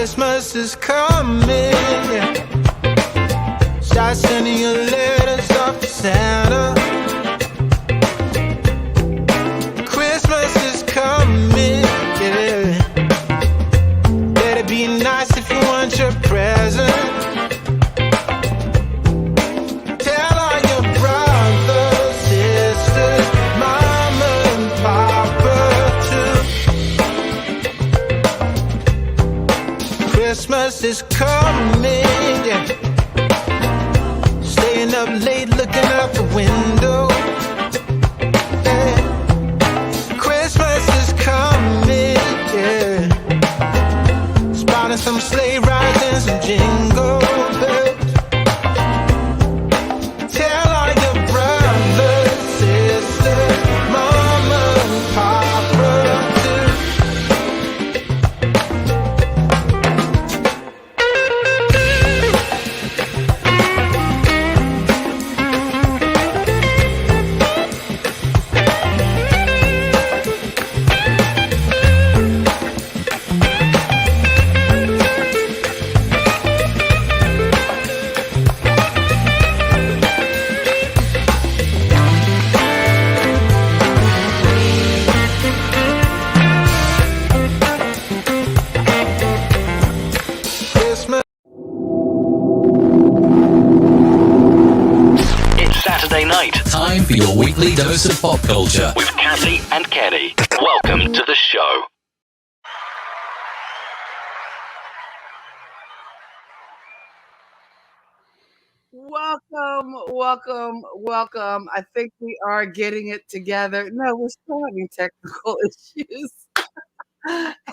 Christmas is coming. Start sending your letters off to Santa. Christmas is coming, yeah. Better be nice if you want your present. Tell all your brothers, sisters, mama and papa too. Christmas is coming, yeah. Staying up late looking out the window. Yeah. Christmas is coming, yeah. Spotting some sleigh rides and some jingle bells. Tell all your brothers, sisters, mama and papa too. Christmas. It's Saturday night. Time for your weekly dose of pop culture. With Kathy and Kenny. Welcome to the show. Welcome. I think we are getting it together. No, we're still having technical issues.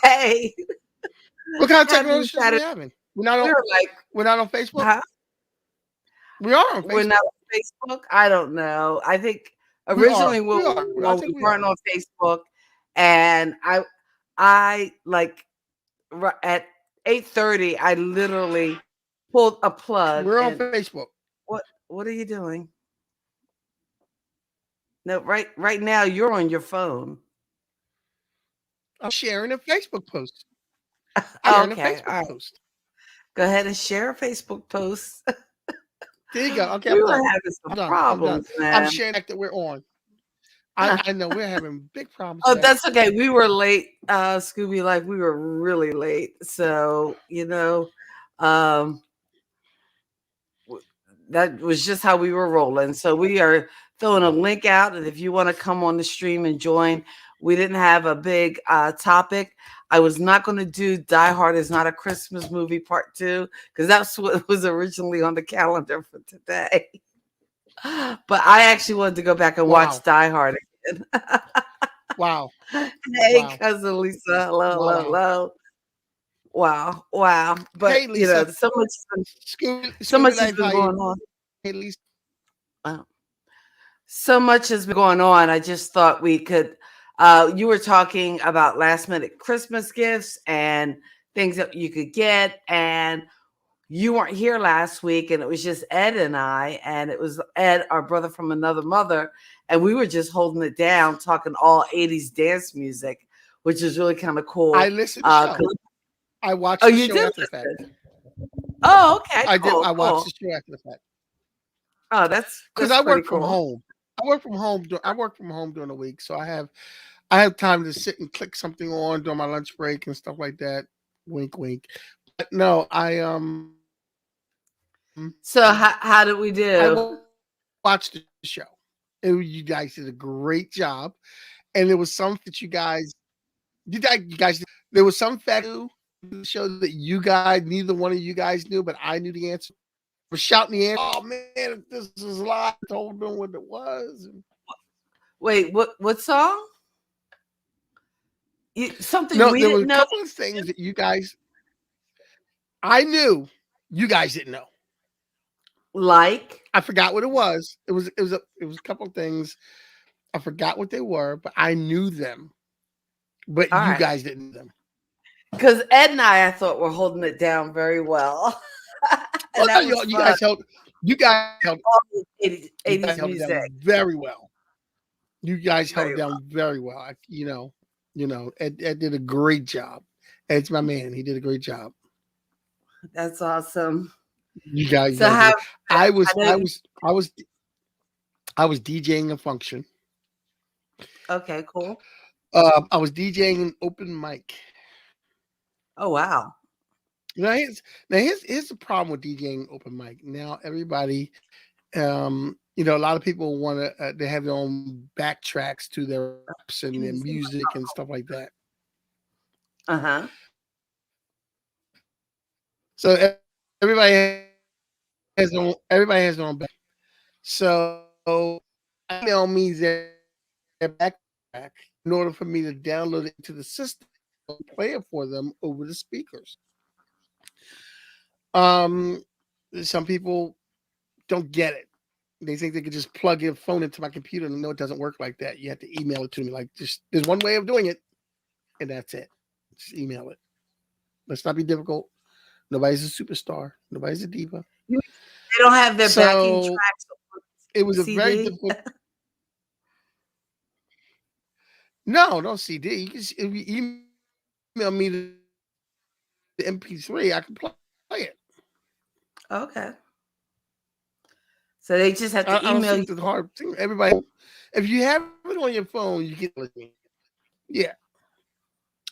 Hey, What kind of happy technology issues are we Saturday. having? We're not on. We're We're not on Facebook. huh? We are on We're Facebook. not on Facebook. I don't know. I think We are. originally We are. I we think we weren't are. on Facebook, and I like at 8:30. I literally pulled a plug. We're on And Facebook. what are you doing? No, right now you're on your phone. I'm sharing a Facebook post. I'm sharing a Okay, all Facebook right. post. Go ahead and share a Facebook post. There you go. Okay, We I'm were done. having I'm some done. I'm done. problems, I'm man. sharing that we're on. Huh. I know we're having big problems Oh, today. that's okay. We were late, Scooby. Like we were really late. So um, that was just how we were rolling. So we are throwing a link out, and if you want to come on the stream and join, we didn't have a big topic. I was not going to do Die Hard is Not a Christmas Movie Part 2 because that's what was originally on the calendar for today. But I actually wanted to go back and Wow. watch Die Hard again. Wow. Hey, Wow. cousin Lisa. Hello. Wow. Wow. But Hey, Lisa. so much Scooby has Life, been how going you? on. Hey, Lisa. Wow. So much has been going on. I just thought we could. You were talking about last minute Christmas gifts and things that you could get, and you weren't here last week, and it was just Ed and I, and it was Ed, our brother from another mother, and we were just holding it down, talking all 80s dance music, which is really kind of cool. I listened to the show. I watched the you show did after the fact. listen. Oh, okay. I did. Cool, I watched cool. the show after the fact. Oh, that's Because I pretty work from cool. home. I work from home during the week, so I have time to sit and click something on during my lunch break and stuff like that. Wink, wink. But no, So how did we do? I watched the show. You guys did a great job, and there was some that you guys there was some fact in the show that neither one of you guys knew, but I knew the answer. For shouting the answer. Oh man, if this is live, I told them what it was. Wait, what song? Something No, we there didn't was a know. couple of things that you guys, I knew, you guys didn't know. Like? I forgot what it was. It was a couple of things. I forgot what they were, but I knew them. But All you right. guys didn't know them. Because Ed and I thought were holding it down very well. And that was you guys held all the 80s you guys held it music. down very well. You guys held Very it down very well. Ed did a great job. Ed's my man. He did a great job. That's awesome. You got So to do how it. I was I know I you, was I was I was DJing a function. okay, cool. I was DJing an open mic. Oh wow. Now here's the problem with DJing open mic. Now everybody, a lot of people want to they have their own backtracks to their raps and their music and stuff like that. Uh-huh. So everybody everybody has their own back. So email me their backtrack in order for me to download it into the system and play it for them over the speakers. Um, some people don't get it. They think they could just plug your phone into my computer, and no, it doesn't work like that. You have to email it to me. Like, just there's one way of doing it, and that's it. Just email it. Let's not be difficult. Nobody's a superstar. Nobody's a diva. They don't have their backing So tracks on it was a very CD. difficult. No CD. If you email me the MP3, I can play it. Okay. So they just have to I don't email see you. what the hard thing. Everybody, if you have it on your phone, you get it. Yeah.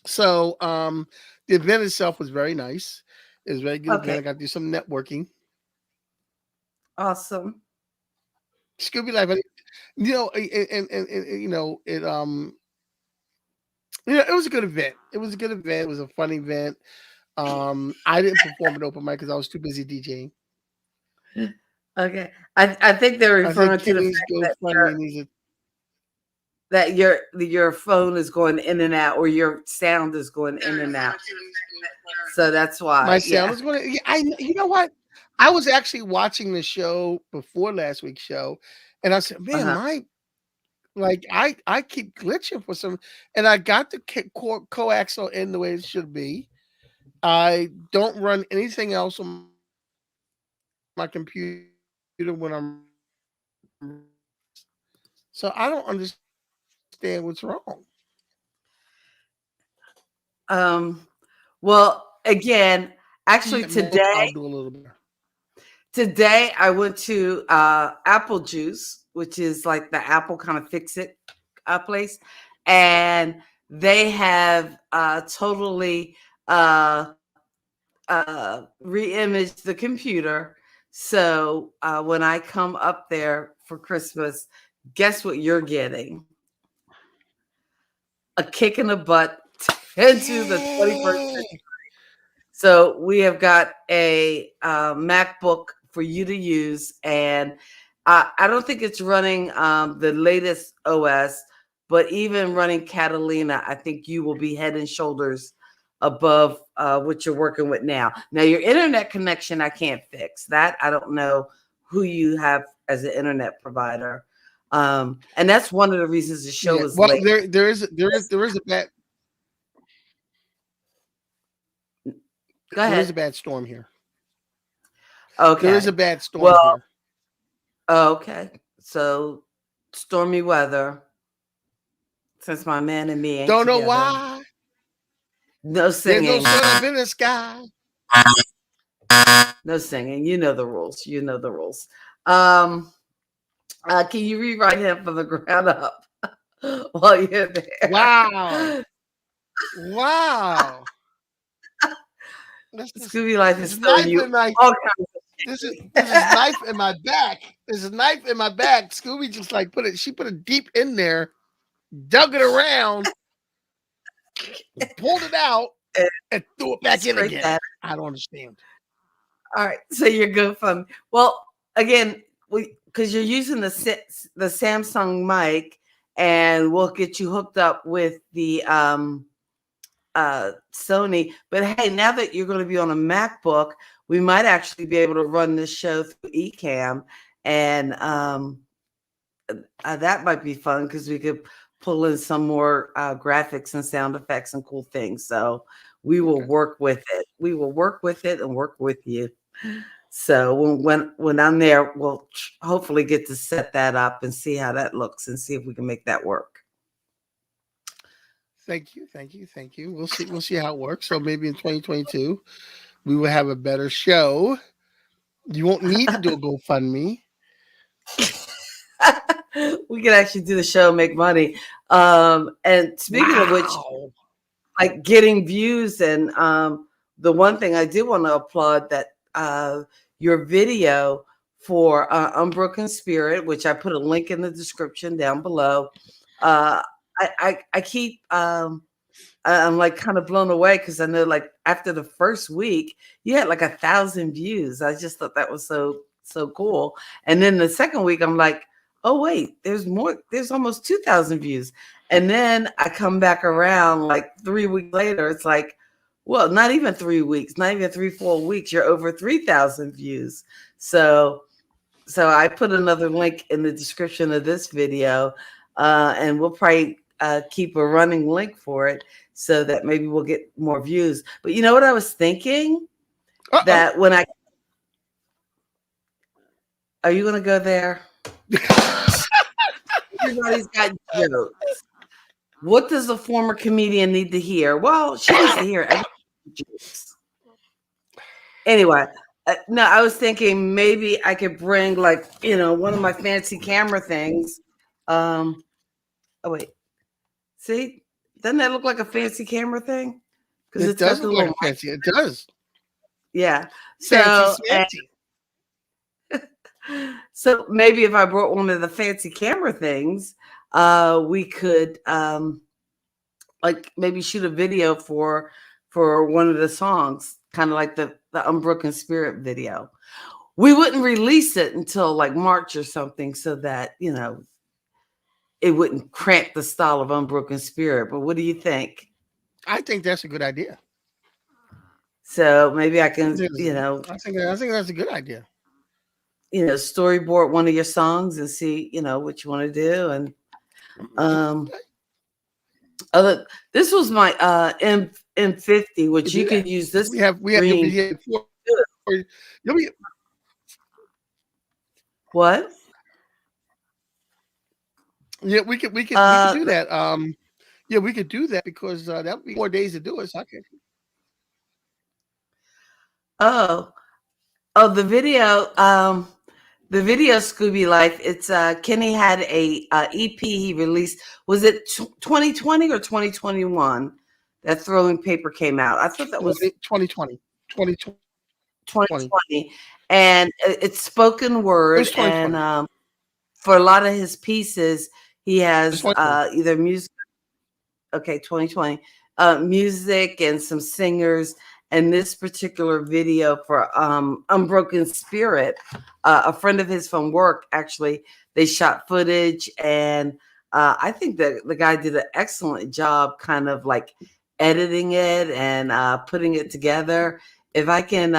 So the event itself was very nice. It was a very good event. Okay. I got to do some networking. Awesome. Scooby Life, it was a good event. It was a good event. It was a fun event. I didn't perform at open mic because I was too busy DJing. Okay. I think they're I think referring to the Kenny's fact GoFundMe needs a that your phone is going in and out, or your sound is going in and out. So that's my why. sound Yeah. is going to. You know what? I was actually watching the show before last week's show, and I said, "Man, Uh-huh. I keep glitching for some." And I got the coaxial in the way it should be. I don't run anything else on my computer when I'm. So I don't understand what's wrong. Well, again, actually I'll do a little bit. today I went to Apple Juice, which is like the Apple kind of fix it place, and they have totally re-imaged the computer. So when I come up there for Christmas, guess what you're getting? A kick in the butt into the 21st Yay! century. So we have got a MacBook for you to use, and I don't think it's running the latest OS, but even running Catalina, I think you will be head and shoulders above what you're working with now. Now, your internet connection, I can't fix that. I don't know who you have as an internet provider, and that's one of the reasons the show Yeah. is Well, late. there is a bad Go there is a ahead. bad storm here. There is a Okay. bad storm Well, here. okay. So stormy weather. Since my man and me ain't Don't know together, why. no There's no singing. sun up in the sky. No singing. You know the rules. You know the rules. Um, can you rewrite him from the ground up while you're there? Wow. Wow. Scooby Life This is is throwing knife you in my all kinds this is knife in my back. There's a knife in my back. Scooby just like she put it deep in there, dug it around, pulled it out, of and threw it back in scrape again. that. I don't understand. All right, so you're good from. Well, again, because you're using the Samsung mic, and we'll get you hooked up with the Sony. But hey, now that you're going to be on a MacBook, we might actually be able to run this show through Ecamm, and that might be fun because we could pull in some more graphics and sound effects and cool things. So we will work with it. We will work with it and work with you. So when I'm there, we'll hopefully get to set that up and see how that looks and see if we can make that work. Thank you. We'll see how it works. So maybe in 2022, we will have a better show. You won't need to do a GoFundMe. We can actually do the show and make money. And speaking of which, Wow. like getting views, and the one thing I did want to applaud that your video for Unbroken Spirit, which I put a link in the description down below. I keep I'm like kind of blown away because I know like after the first week you had like 1,000 views. I just thought that was so cool. And then the second week I'm like, oh wait, there's more. There's almost 2,000 views. And then I come back around like 3 weeks later. It's like, well, not even 3 weeks, not even 3-4 weeks. You're over 3,000 views. So I put another link in the description of this video, and we'll probably keep a running link for it so that maybe we'll get more views. But you know what I was thinking? Uh-oh. That when are you going to go there? Everybody's got jokes. What does a former comedian need to hear? Well, she needs to hear everybody's jokes. Anyway, no, I was thinking maybe I could bring like, one of my fancy camera things. Oh wait, see, doesn't that look like a fancy camera thing? Because It does look like fancy. It does. Yeah. Fancy, So maybe if I brought one of the fancy camera things, we could like maybe shoot a video for one of the songs, kind of like the Unbroken Spirit video. We wouldn't release it until like March or something, so that it wouldn't cramp the style of Unbroken Spirit. But what do you think? I think that's a good idea. So maybe I can, I think that's a good idea. Storyboard one of your songs and see, what you want to do. And this was my M50, which you could use this. We have here before. What? Yeah, we could do that. Yeah, we could do that because that would be 4 days to do it. So I could. Oh, the video, Scooby Life. It's Kenny had a EP he released. Was it 2020 or 2021 that Throwing Paper came out? I thought that was 2020. 2020, and it's spoken word. And for a lot of his pieces, he has either music. Okay, 2020, music and some singers. And this particular video for Unbroken Spirit, a friend of his from work, actually, they shot footage. And I think that the guy did an excellent job kind of like editing it and putting it together. If I can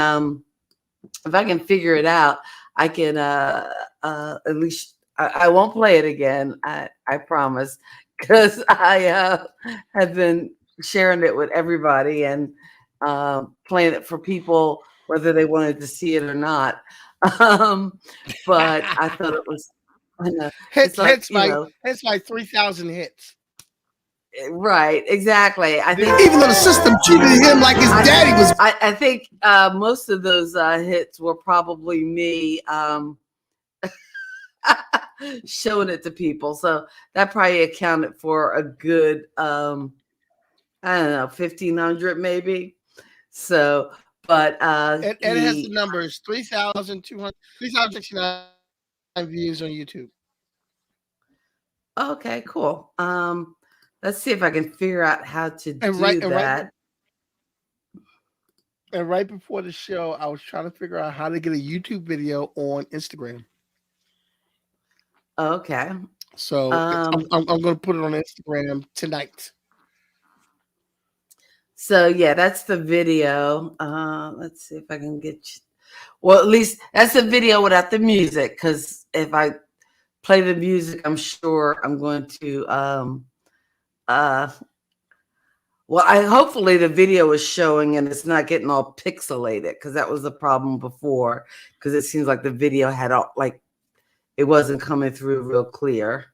figure it out, I can at least, I won't play it again. I promise, because I have been sharing it with everybody and playing it for people, whether they wanted to see it or not. But I thought it was hence my 3,000 hits. Right, exactly. I think even though the system treated him like his daddy was. I think most of those hits were probably me showing it to people. So that probably accounted for a good I don't know, 1,500 maybe. So, but it has the numbers 3,269 views on YouTube. Okay, cool. Let's see if I can figure out how to do that. And right before the show, I was trying to figure out how to get a YouTube video on Instagram. Okay. So I'm going to put it on Instagram tonight. So yeah, that's the video. Let's see if I can get you. Well, at least that's the video without the music, because if I play the music, I'm sure I'm going to hopefully the video is showing and it's not getting all pixelated, because that was the problem before, because it seems like the video had all like it wasn't coming through real clear.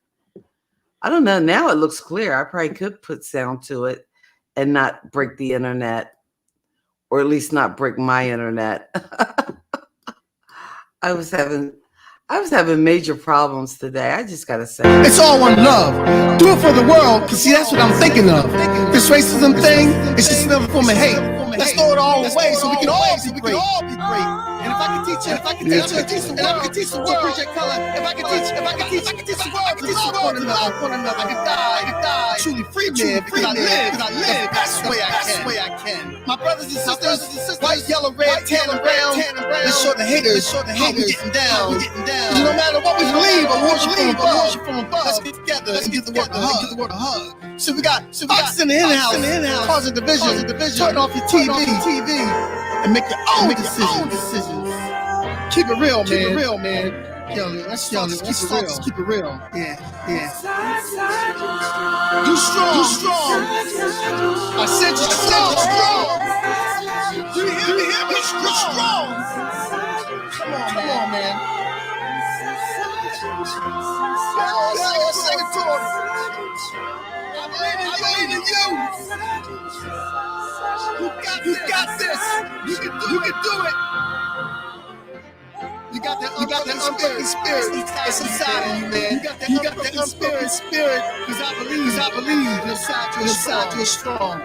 I don't know. Now it looks clear. I probably could put sound to it and not break the internet. or at least not break my internet. I was having major problems today. I just gotta say. It's all one love. Do it for the world, cause see that's what I'm thinking of. This racism thing, it's just another form of hate. Let's throw it all away so we can all be great. And if I can teach it, and I can teach the world to appreciate color, if I can teach the world to love one another, I can die truly free man because I live the best way I can. My brothers and sisters, white, yellow, red, tan, and brown, let's show the haters how we getting down. No matter what we believe or worship from above, let's get together and give the world a hug. So we got us in the in-house, causing division. Turn off your TV and make your own decisions. Keep it real, man. Yo, let's keep it real. Yeah. You strong. I said you strong. You hear me? You strong. Come on, man. Sing it to him. I believe in you. You got this. You can do it. You got that unspoken spirit. It's inside of you, man. You got that unspoken spirit. Because I believe inside you're strong.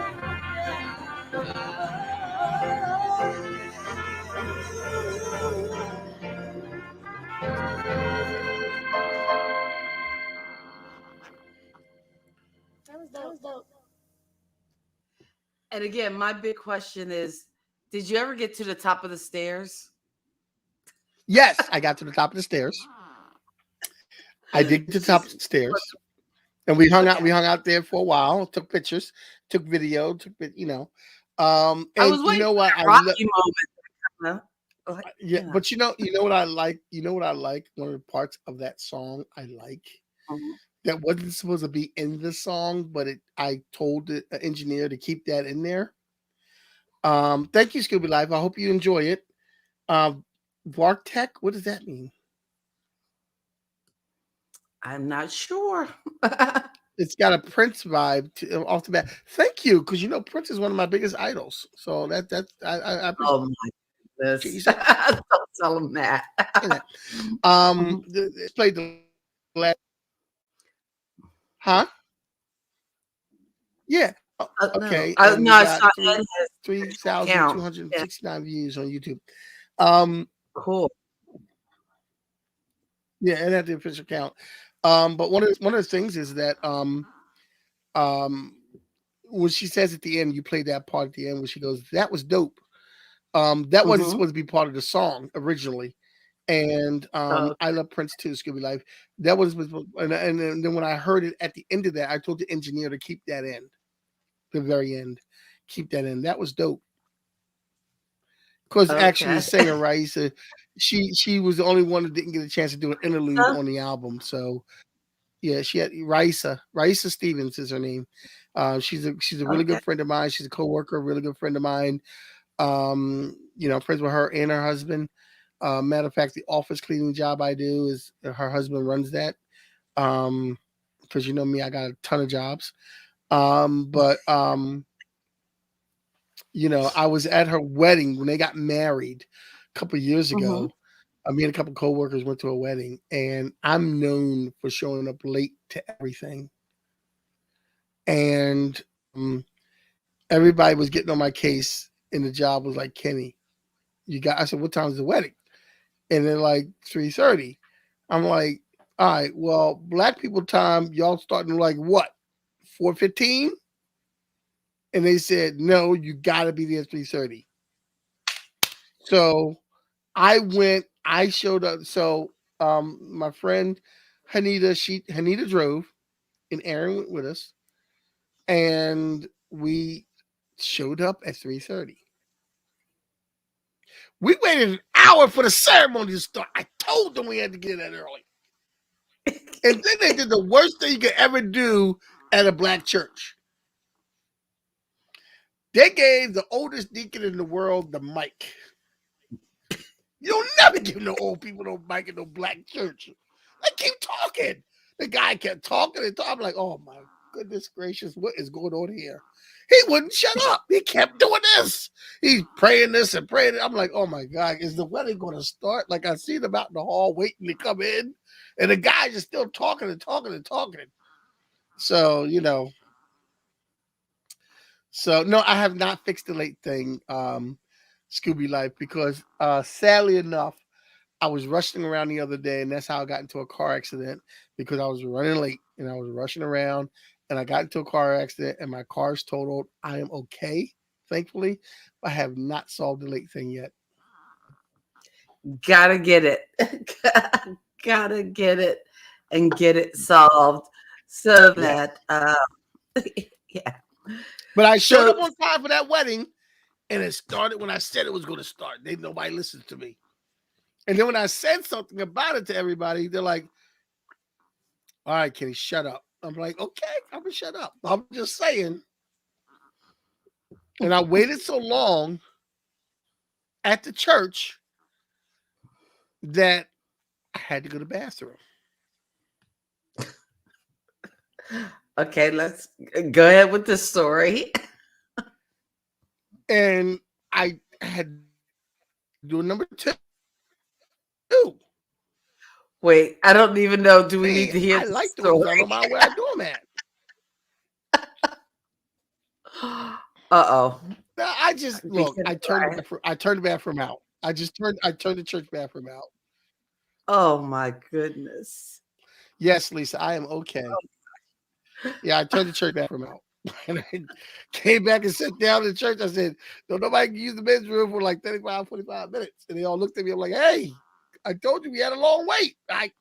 That was dope. And again, my big question is, did you ever get to the top of the stairs? Yes, I got to the top of the stairs. I did get to the top of the stairs. And we hung out there for a while, took pictures, took video, and I was waiting you know what? for that Rocky moment. Yeah, but you know what I like? You know what I like? One of the parts of that song I like that wasn't supposed to be in the song, but I told the engineer to keep that in there. Thank you, Scooby Life. I hope you enjoy it. Vartech, what does that mean? I'm not sure. It's got a Prince vibe off the bat. Thank you, because Prince is one of my biggest idols. So I Oh my goodness! Don't tell him that. It's played the last. Huh? Yeah. Okay. No, I saw 3,269 views on YouTube. Cool. Yeah, and at the official count. But one of the things is that when she says at the end, you play that part at the end where she goes, "That was dope." That wasn't supposed to be part of the song originally. And I love Prince too, Scooby Life. That was and then when I heard it at the end of that, I told the engineer to keep that in. The very end. Keep that in. That was dope. Because actually the singer Raisa, she was the only one that didn't get a chance to do an interlude on the album. So yeah, she had Raisa Stevens is her name. She's a really good friend of mine. She's a coworker, a really good friend of mine. I'm friends with her and her husband. Matter of fact, the office cleaning job I do is her husband runs that. Because me, I got a ton of jobs. I was at her wedding when they got married a couple of years ago. Me and a couple of coworkers went to a wedding, and I'm known for showing up late to everything. And everybody was getting on my case, and the job was like, "Kenny, I said, what time is the wedding?" And they're like 3:30. I'm like, all right, well, black people time, y'all starting like what? 4:15? And they said, no, you gotta be there at 3:30. So I showed up. So my friend Hanita drove and Aaron went with us. And we showed up at 3:30. We waited an hour for the ceremony to start. I told them we had to get that early. And then they did the worst thing you could ever do at a black church. They gave the oldest deacon in the world the mic. You don't never give no old people no mic in no black church. They keep talking. The guy kept talking and talking. I'm like, oh my goodness gracious, what is going on here? He wouldn't shut up. He kept doing this. He's praying this and praying. I'm like, oh my God, is the wedding going to start? Like I see them out in the hall waiting to come in, and the guys are still talking and talking and talking. So, no, I have not fixed the late thing, Scooby Life, because sadly enough, I was rushing around the other day, and that's how I got into a car accident, because I was running late and I was rushing around, and I got into a car accident and my car's totaled. I am okay, thankfully. I have not solved the late thing yet. Gotta get it. Gotta get it and get it solved so that yeah. But I showed up on time for that wedding, and it started when I said it was going to start. Nobody listened to me. And then when I said something about it to everybody, they're like, all right, Kenny, shut up. I'm like, okay, I'm going to shut up. I'm just saying. And I waited so long at the church that I had to go to the bathroom. Okay, let's go ahead with the story. And I had to do number 2. Wait, I don't even know. Do we need to hear I the like story? those. I don't mind where I do them at. Uh-oh. No, I just look. I turned the bathroom out. I turned the church bathroom out. Oh my goodness. Yes, Lisa, I am okay. Yeah, I turned the church bathroom out. And I came back and sat down in the church. I said, no, nobody can use the men's room for like 35, 45 minutes. And they all looked at me. I'm like, hey, I told you we had a long wait. I'm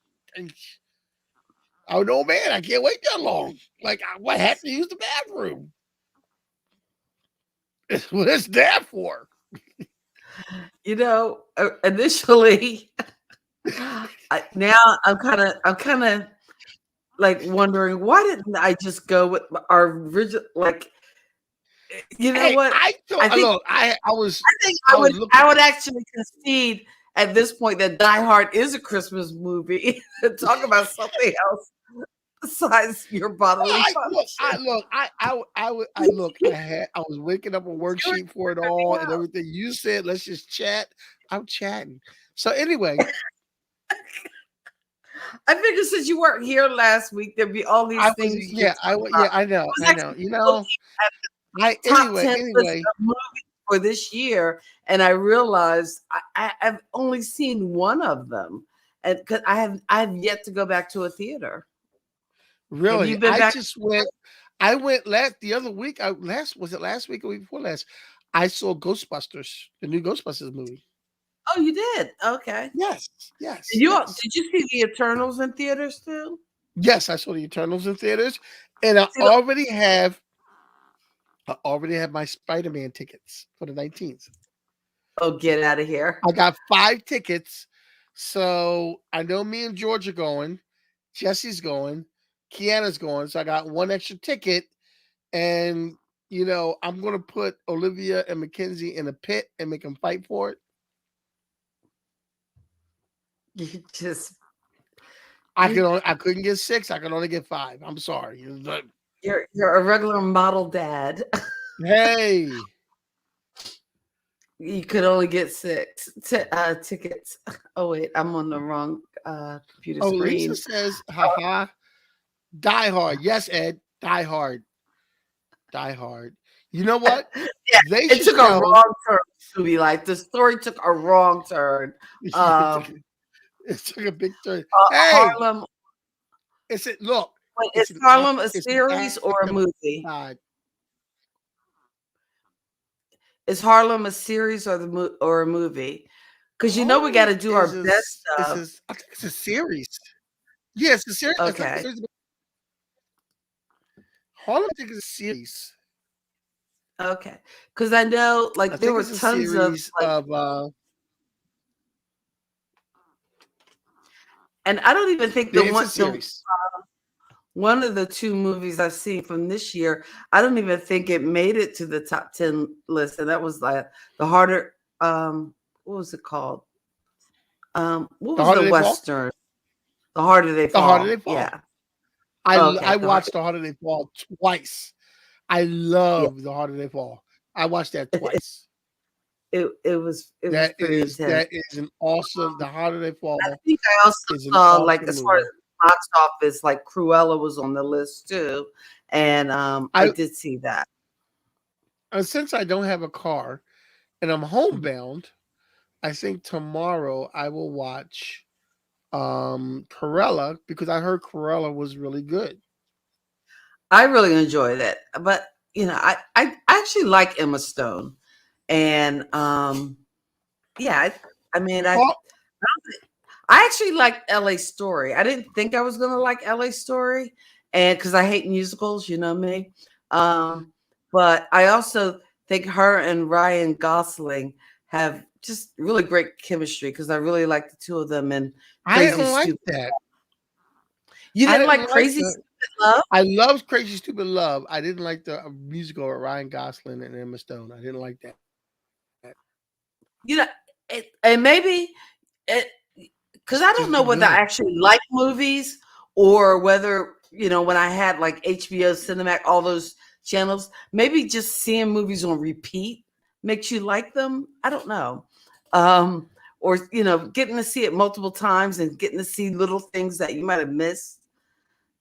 an old man. I can't wait that long. Like, what happened to use the bathroom? It's what it's there for. Initially, now I'm kind of like wondering, why didn't I just go with our original? Like, you know what? I would actually concede at this point that Die Hard is a Christmas movie. Talk about something else besides your bodily function. I was waking up a worksheet for it all and everything. You said, let's just chat. I'm chatting. So anyway. I figured since you weren't here last week, there'd be all these things. I know. Anyway. For this year, and I realized I've only seen one of them, and because I have yet to go back to a theater. Really, I went the other week. Was it last week or week before last? I saw Ghostbusters, the new Ghostbusters movie. Oh, you did? Okay. Yes. Did you see the Eternals in theaters too? Yes, I saw the Eternals in theaters, and I already have my Spider-Man tickets for the 19th. Oh, get out of here. I got 5 tickets. So I know me and George are going. Jesse's going. Kiana's going. So I got 1 extra ticket. And, I'm going to put Olivia and Mackenzie in a pit and make them fight for it. I couldn't get 6. I could only get 5. I'm sorry. You're a regular model dad. Hey. You could only get 6 tickets. Oh wait, I'm on the wrong computer screen. Lisa says, haha, Die Hard. Yes, Ed, Die Hard. Die Hard. You know what? Yeah, it took a wrong turn to be like the story took a wrong turn. It took a big turn. Hey, Harlem. Is Harlem a series or a movie? Is Harlem a series or a movie? Because we got to do our best stuff. I think it's a series. Yeah, it's a series. Okay. Harlem, I think it's a series. Okay, because I know there were tons of and I don't even think one of the 2 movies I've seen from this year, I don't even think it made it to the top 10 list. And that was like the harder, what was it called? What was the Western? The Harder They Fall. The Harder They Fall. Yeah. Okay, I The Heart. watched The Harder They Fall twice. I Yeah, love The Harder They Fall. I watched that twice. it was pretty intense. That is an awesome. The Harder They I Fall think I also is an saw, like, awesome as far as movie. box office, like Cruella was on the list too, and I I did see that. since I don't have a car and I'm homebound, I think tomorrow I will watch Cruella because I heard Cruella was really good. I really enjoyed it, but I actually like Emma Stone, and yeah, I mean, Oh, I actually like L.A. Story. I didn't think I was gonna like L.A. Story, and because I hate musicals, you know me. Um, but I also think her and Ryan Gosling have just really great chemistry because I really like the two of them in I Crazy didn't like Stupid. that. You I didn't didn't like like Crazy that. Stupid Love? I love Crazy Stupid Love. I didn't like the musical with Ryan Gosling and Emma Stone. I didn't like that. You know, and maybe it because I don't Just know whether I good. actually like movies or whether when I had like HBO, Cinemax, all those channels, maybe just seeing movies on repeat makes you like them. I don't know. Um, or getting to see it multiple times and getting to see little things that you might have missed,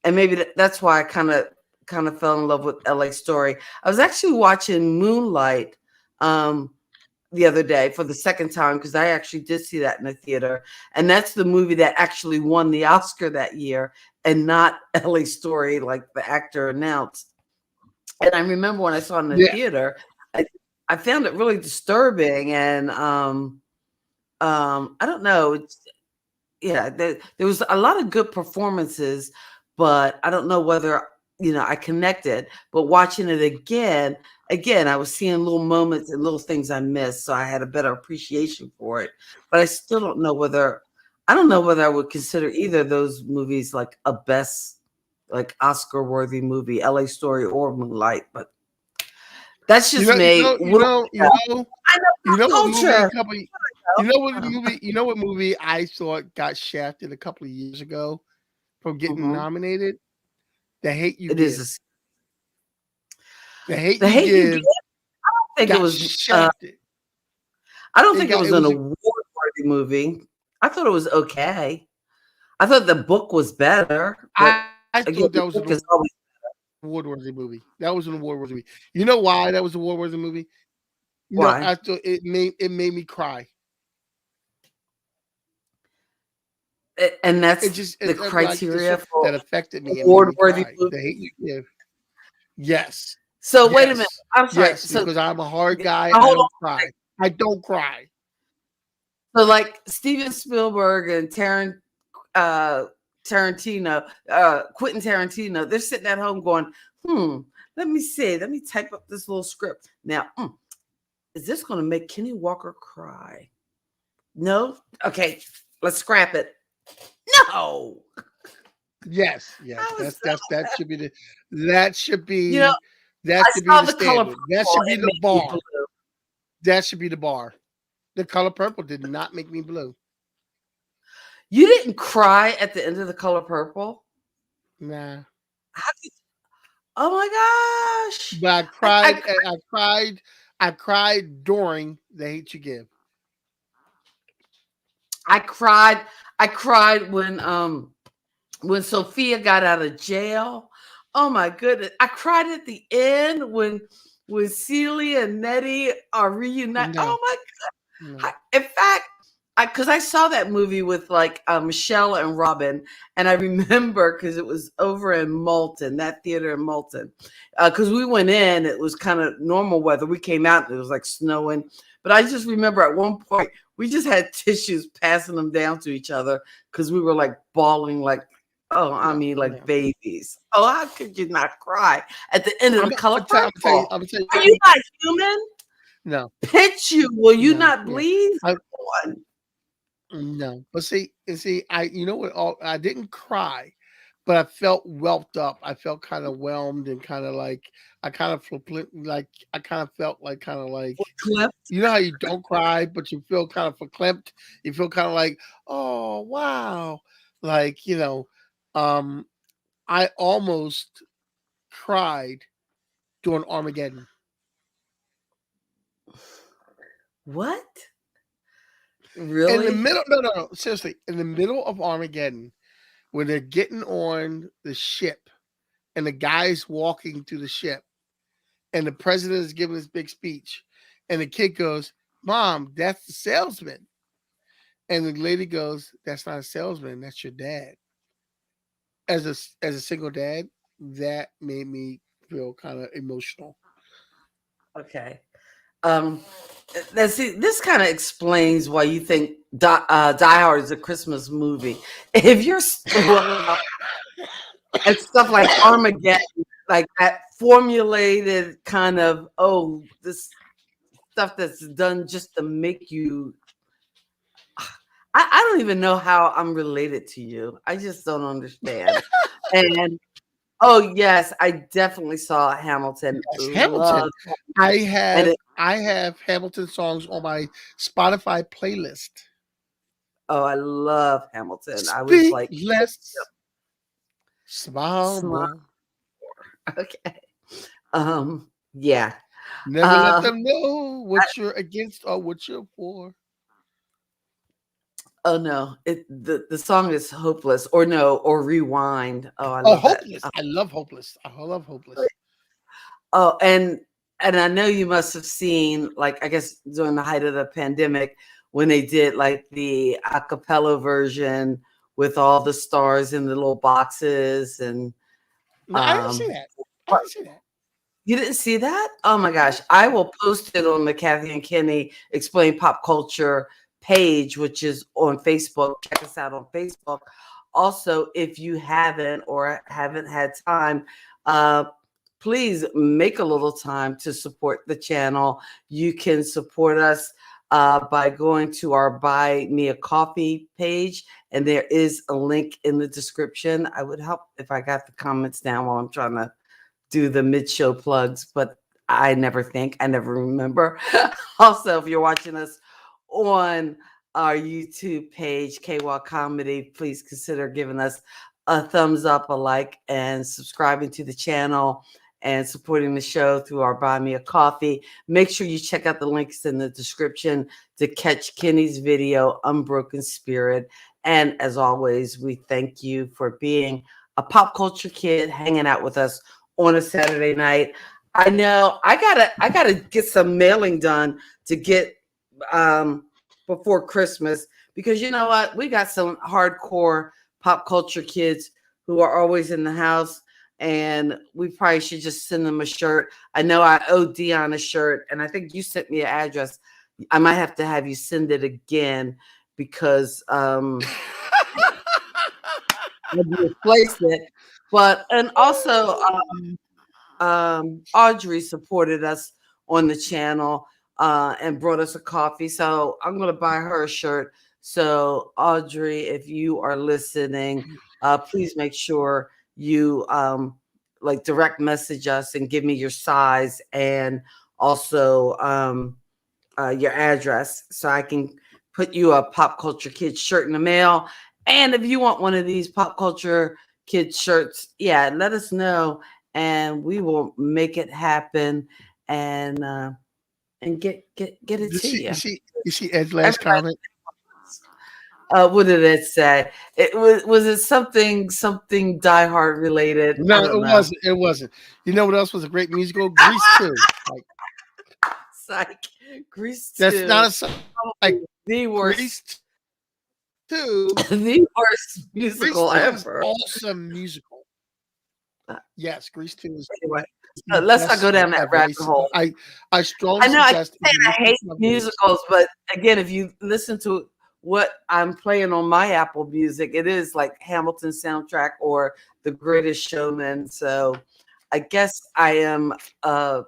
and maybe that's why I kind of fell in love with LA Story. I was actually watching Moonlight the other day for the second time because I actually did see that in the theater, and that's the movie that actually won the Oscar that year, and not LA Story like the actor announced. And I remember when I saw it in the Yeah. theater, I, I found it really disturbing, and I don't know. Yeah, there was a lot of good performances, but I don't know whether I connected. But watching it again, I was seeing little moments and little things I missed, so I had a better appreciation for it. But I don't know whether I would consider either of those movies like a best, like, Oscar worthy movie, L.A. Story or Moonlight. But that's You just know, you me. know, you know, you know, I know you know pop what movie a culture. couple you know what movie I thought got shafted a couple of years ago from getting Mhm. nominated? The Hate You It is Give. The Hate the You hate you give. Give I think it got was. shafted. I don't It think it got it was an was award-worthy movie. I thought it was okay. I thought the book was better, but I again, thought the that was book an is always. award-worthy movie. That was an award-worthy movie. You know why that was an award-worthy movie? No, Why? I thought it made me cry. And It that's just the like it's criteria so for that affected me and made me award-worthy cry. movie. The Hate You Give. Yes. So wait a minute. Yes. I'm sorry. Yes, So because I'm a hard guy. now I hold on. don't cry. I don't cry. So, like, Steven Spielberg and uh, Quentin Tarantino, they're sitting at home going, let me see. Let me type up this little script. Now, is this going to make Kenny Walker cry? No? Okay, let's scrap it. No. Yes, yes. I was, That should be that should you know, be I saw the The Color standard. That Purple. should be It the made me bar. blue. That should be the bar. The Color Purple did not make me blue. You didn't cry at the end of The Color Purple? Nah. How could, oh my gosh. But I I cried during The Hate You Give. I cried. I cried when Sophia got out of jail. Oh my goodness. I cried at the end when Celia and Nettie are reunited. No, Oh my no. In fact, because I saw that movie with, like, Michelle and Robin, and I remember because it was over in Malton, that theater in Malton. Because we went in, it was kind of normal weather. We came out, and it was like snowing. But I just remember at one point we just had tissues passing them down to each other because we were like bawling like, oh, I No, mean, like no. babies. Oh, how could you not cry at the end of The Color Purple? I'm gonna tell Are you you not human? no, Pitch you. Will you no, not yeah. bleed? I Come on. no. But see, I you know what I didn't cry, but I felt whelped up. I felt kind of whelmed and kind of like I kind of like I kind of felt like kind of like Clip. you know how you don't cry, but you feel kind of verklempt. You feel kind of like, oh wow, like um, I almost cried during Armageddon. What? In the Really? middle, no, seriously, in the middle of Armageddon, when they're getting on the ship and the guy's walking through the ship and the president is giving this big speech and the kid goes, "Mom, that's the salesman." And the lady goes, "That's not a salesman, that's your dad." As a single dad, that made me feel kind of emotional. Okay. Um, let's see. This kind of explains why you think Die Hard is a Christmas movie. If you're still and stuff like Armageddon, like that formulated kind of this stuff that's done just to make you. I don't even know how I'm related to you. I just don't understand. And oh yes, I definitely saw Hamilton. Yes, Hamilton. Love I and have I have Hamilton songs on my Spotify playlist. I love Hamilton. I was Speak like, less, smile smart. more. Okay. Yeah. Never let Uh, them know what you're against or what you're for. oh no, the song is hopeless or rewind. Oh, I Oh, love that. Hopeless. I love Hopeless. I love Hopeless. Oh, and I know you must have seen, like, I guess during the height of the pandemic when they did like the a cappella version with all the stars in the little boxes and No, I didn't see that. I didn't see that. you didn't see that? Oh my gosh. I will post it on the Kathy and Kenny Explain Pop Culture page, which is on Facebook. Check us out on Facebook. Also, if you haven't had time, please make a little time to support the channel. You can support us by going to our Buy Me a Coffee page, and there is a link in the description. I would help if I got the comments down while I'm trying to do the mid-show plugs, but I never remember. Also, if you're watching us on our YouTube page, KWA Comedy, please consider giving us a thumbs up, a like, and subscribing to the channel and supporting the show through our Buy Me a Coffee. Make sure you check out the links in the description to catch Kenny's video, Unbroken Spirit. And as always, we thank you for being a pop culture kid, hanging out with us on a Saturday night. I know I gotta get some mailing done to get before Christmas, because you know what? We got some hardcore pop culture kids who are always in the house, and we probably should just send them a shirt. I know I owe Dion a shirt, and I think you sent me an address. I might have to have you send it again because I replaced it. But and also Audrey supported us on the channel and brought us a coffee. So I'm going to buy her a shirt. So Audrey, if you are listening, please make sure you like direct message us and give me your size and also your address so I can put you a Pop Culture Kids shirt in the mail. And if you want one of these Pop Culture Kids shirts, yeah, let us know and we will make it happen and get it to you. You see Ed's last comment? What did it say? It was it something Die Hard related? No, it wasn't. You know what else was a great musical? Grease 2. Psych. Grease 2. That's not a song. Like the worst. Grease 2. The worst musical ever. Awesome musical. Yes, Grease 2 is. Anyway, let's not go down that rabbit hole. I strongly suggest. I hate musicals, but again, if you listen to what I'm playing on my Apple Music, it is like Hamilton soundtrack or The Greatest Showman. So I guess I am a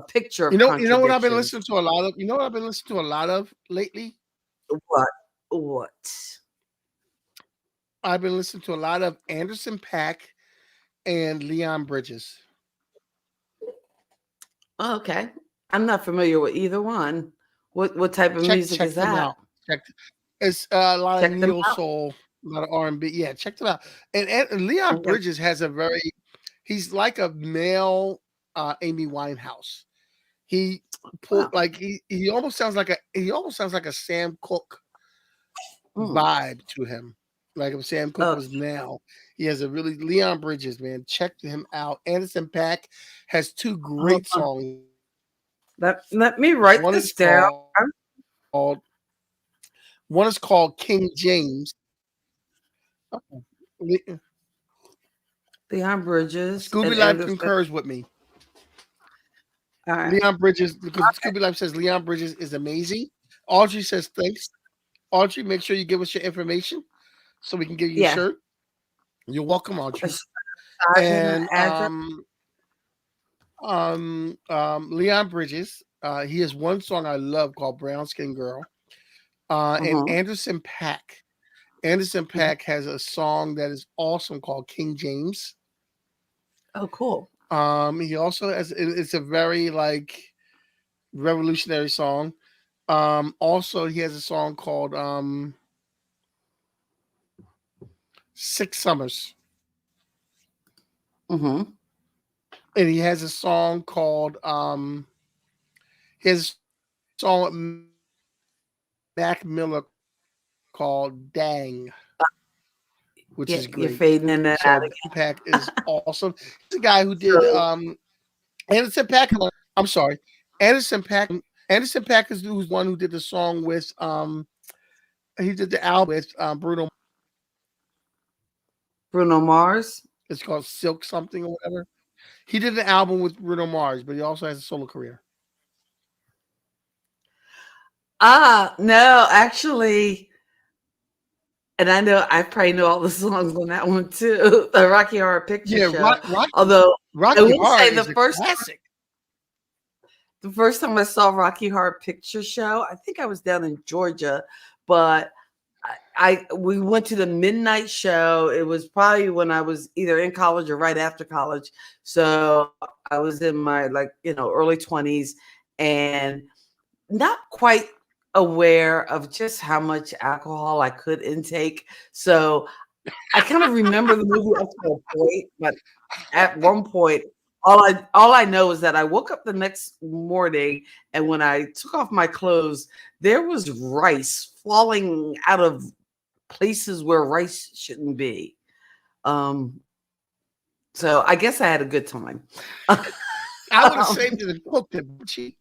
picture of you know what I've been listening to a lot of. You know what I've been listening to a lot of lately? What? I've been listening to a lot of Anderson .Paak and Leon Bridges. Okay, I'm not familiar with either one. What type of music is that? It's a lot of neo soul, A lot of R&B. Yeah, check it out. And Leon Okay. Bridges has he's like a male Amy Winehouse. He Wow. he almost sounds like a Sam Cooke Mm. vibe to him. Like if Sam Cooke Oh, was now. He has a really Leon Bridges, man. Check him out. Anderson Paak has two hold great on. songs. Let me write One this is down. called one is called King James. Le- Leon Bridges and Scooby Life Anderson. concurs with me. All right. Leon Bridges, because Scooby Life says Leon Bridges is amazing. Audrey says thanks. Audrey, make sure you give us your information so we can get you a Yeah. shirt. You're welcome, Audrey. Size and an And address. Leon Bridges, he has one song I love called Brown Skin Girl. And Mhm. Anderson Paak. Anderson Mhm. Paak has a song that is awesome called King James. Oh, cool. He also has it's a very like revolutionary song. Also he has a song called 6 Summers. Mm-hmm. And he has a song called his song with Mac Miller called Dang, which Yeah, is you're great. fading in and out So again. Pack is awesome. He's the guy who did So, Anderson Paak. I'm sorry. Anderson Paak. Anderson Paak is who's one who did the song with he did the album with Bruno. Bruno Mars. It's called Silk something or whatever. He did an album with Bruno Mars, but he also has a solo career. No, actually, and I know I probably know all the songs on that one too. The Rocky Horror Picture Yeah, Show. Rocky Although I Rocky will Horror say is a classic. the first time I saw Rocky Horror Picture Show, I think I was down in Georgia, but we went to the midnight show. It was probably when I was either in college or right after college. So I was in my early 20s and not quite aware of just how much alcohol I could intake. So I kind of remember the movie up to a point, but at one point, all I know is that I woke up the next morning, and when I took off my clothes, there was rice falling out of places where rice shouldn't be. Um, so I guess I had a good time. I would have saved it and cooked it.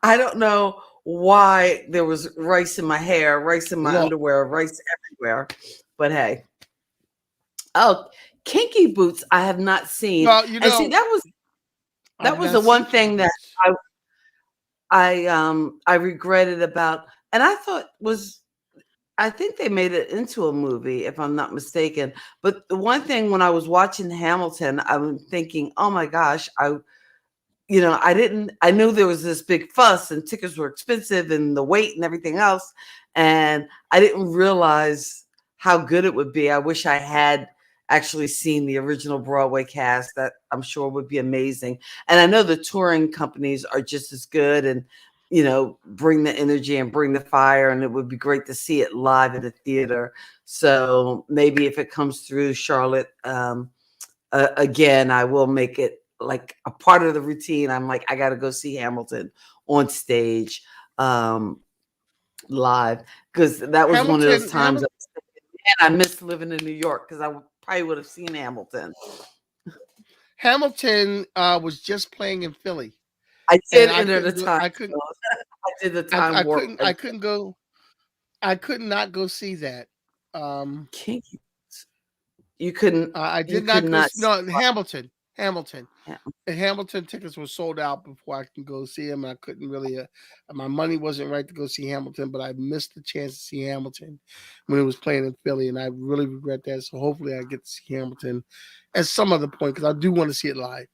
I don't know why there was rice in my hair, rice in my Look, underwear, rice everywhere. But hey. Oh, Kinky Boots I have not seen. well, And see, that I've was not the seen one Kinky thing that Boots. I regretted about, and I think they made it into a movie, if I'm not mistaken. But the one thing when I was watching Hamilton, I was thinking, oh my gosh, I knew there was this big fuss and tickets were expensive and the wait and everything else. And I didn't realize how good it would be. I wish I had actually seen the original Broadway cast. That I'm sure would be amazing. And I know the touring companies are just as good and, bring the energy and bring the fire. And it would be great to see it live at the theater. So maybe if it comes through Charlotte, again, I will make it like a part of the routine. I'm like, I got to go see Hamilton on stage live, because that was one of those Hamilton, times Hamilton, I was thinking, man, I miss living in New York because probably would have seen Hamilton. Hamilton was just playing in Philly, I and did enter the time. I couldn't, I did the time warp. I couldn't go. I could not go see that. Kinky. You couldn't. I You did could not go. not. No, Hamilton. Yeah. The Hamilton tickets were sold out before I can go see him. I couldn't really. My money wasn't right to go see Hamilton, but I missed the chance to see Hamilton when it was playing in Philly, and I really regret that. So hopefully, I get to see Hamilton at some other point because I do want to see it live.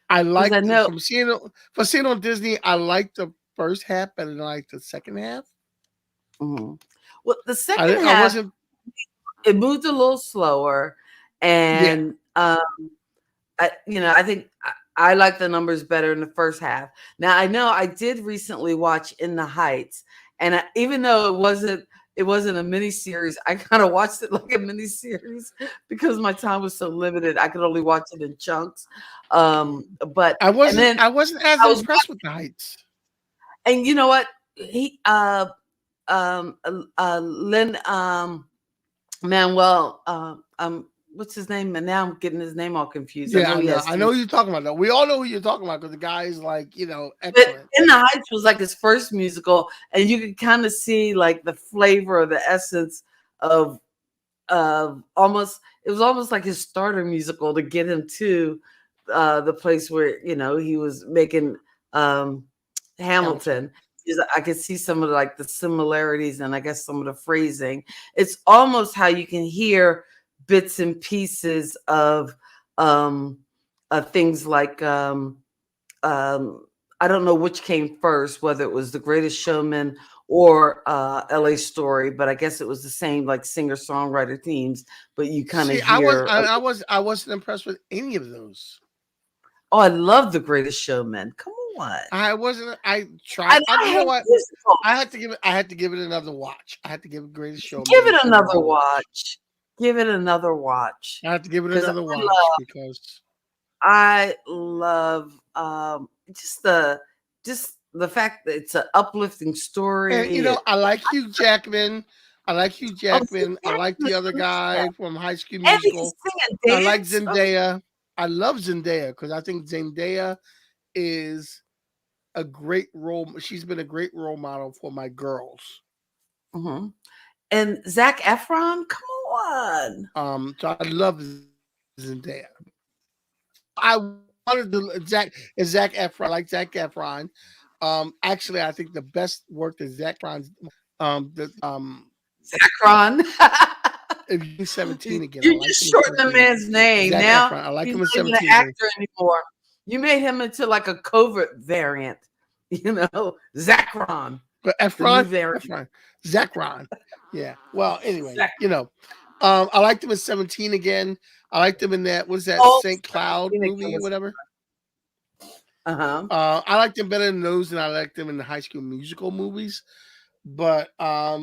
I Because I liked it know. from seeing it on Disney. I liked the first half better than I liked the second half. Mhm. Well, the second I half, wasn't. it moved a little slower, Yeah, and I think I like the numbers better in the first half. Now I know I did recently watch In the Heights, and even though it wasn't a mini series. I kind of watched it like a mini series because my time was so limited. I could only watch it in chunks. But I and then wasn't as I was impressed with the Heights. and you know what? He Lin Manuel what's his name? And now I'm getting his name all confused. I Yeah, know I he know. has I two. know who you're talking about. Though we all know who you're talking about because the guy is like, But excellent. In the Heights was like his first musical, and you could kind of see like the flavor or the essence of almost it was almost like his starter musical to get him to the place where he was making Hamilton. Hamilton. I could see some of like the similarities and I guess some of the phrasing. It's almost how you can hear bits and pieces of things like I don't know which came first, whether it was The Greatest Showman or LA Story, but I guess it was the same like singer-songwriter themes, but you kind of See, hear I wasn't impressed with any of those. oh, I love The Greatest Showman. Come on. I wasn't. I tried. And You I know hate what? musicals. I had to give it another watch. I had to give it Greatest Give Showman it another another watch. Give it another watch. I have to give it Because another watch because I love just the fact that it's an uplifting and story. I like Hugh Jackman. I like Hugh Oh, Zac Jackman. I like Efron the is other great in guy that. from High School And he can Musical. sing and I like dance. Oh, Zendaya. I love Zendaya because I think Zendaya is a great role. She's been a great role model for my girls. mhm. And Zac Efron, come on. So I love Zendaya. I wanted to Zac Efron. I like Zac Efron. Actually, I think the best work that Zac Efron's the Efron. if you 17 again, I You like just him in shortened the 17. man's name. Zac Now Efron. I like he's him in not even an 17 again. actor anymore. You made him into like a covert variant, Zacron, But the new Efron, variant. Efron, Zacron. Yeah. Well, anyway, Zac- I liked him in 17 again. I liked him in that. What's that? Oh, St. Cloud 17 again movie or was whatever. uh-huh. I liked him better in those than I liked him in the High School Musical movies. But I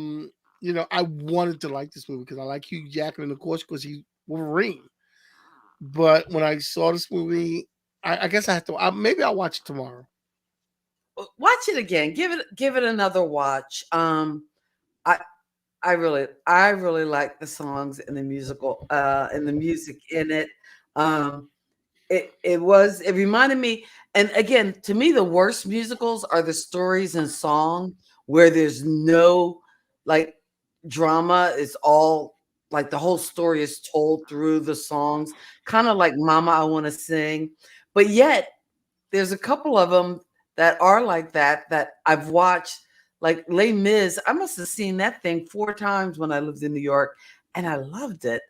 wanted to like this movie because I like Hugh Jackman, of course, because he's Wolverine. But when I saw this movie, I guess I have to. Maybe I'll watch it tomorrow. Watch it again. Give it another watch. I I really like the songs and the musical and the music in it. Um it reminded me, and again, to me, the worst musicals are the stories and song where there's no like drama. It's all like the whole story is told through the songs, kind of like Mama I Want to Sing. But yet there's a couple of them that are like that I've watched, like Les Mis. I must have seen that thing 4 times when I lived in New York, and I loved it.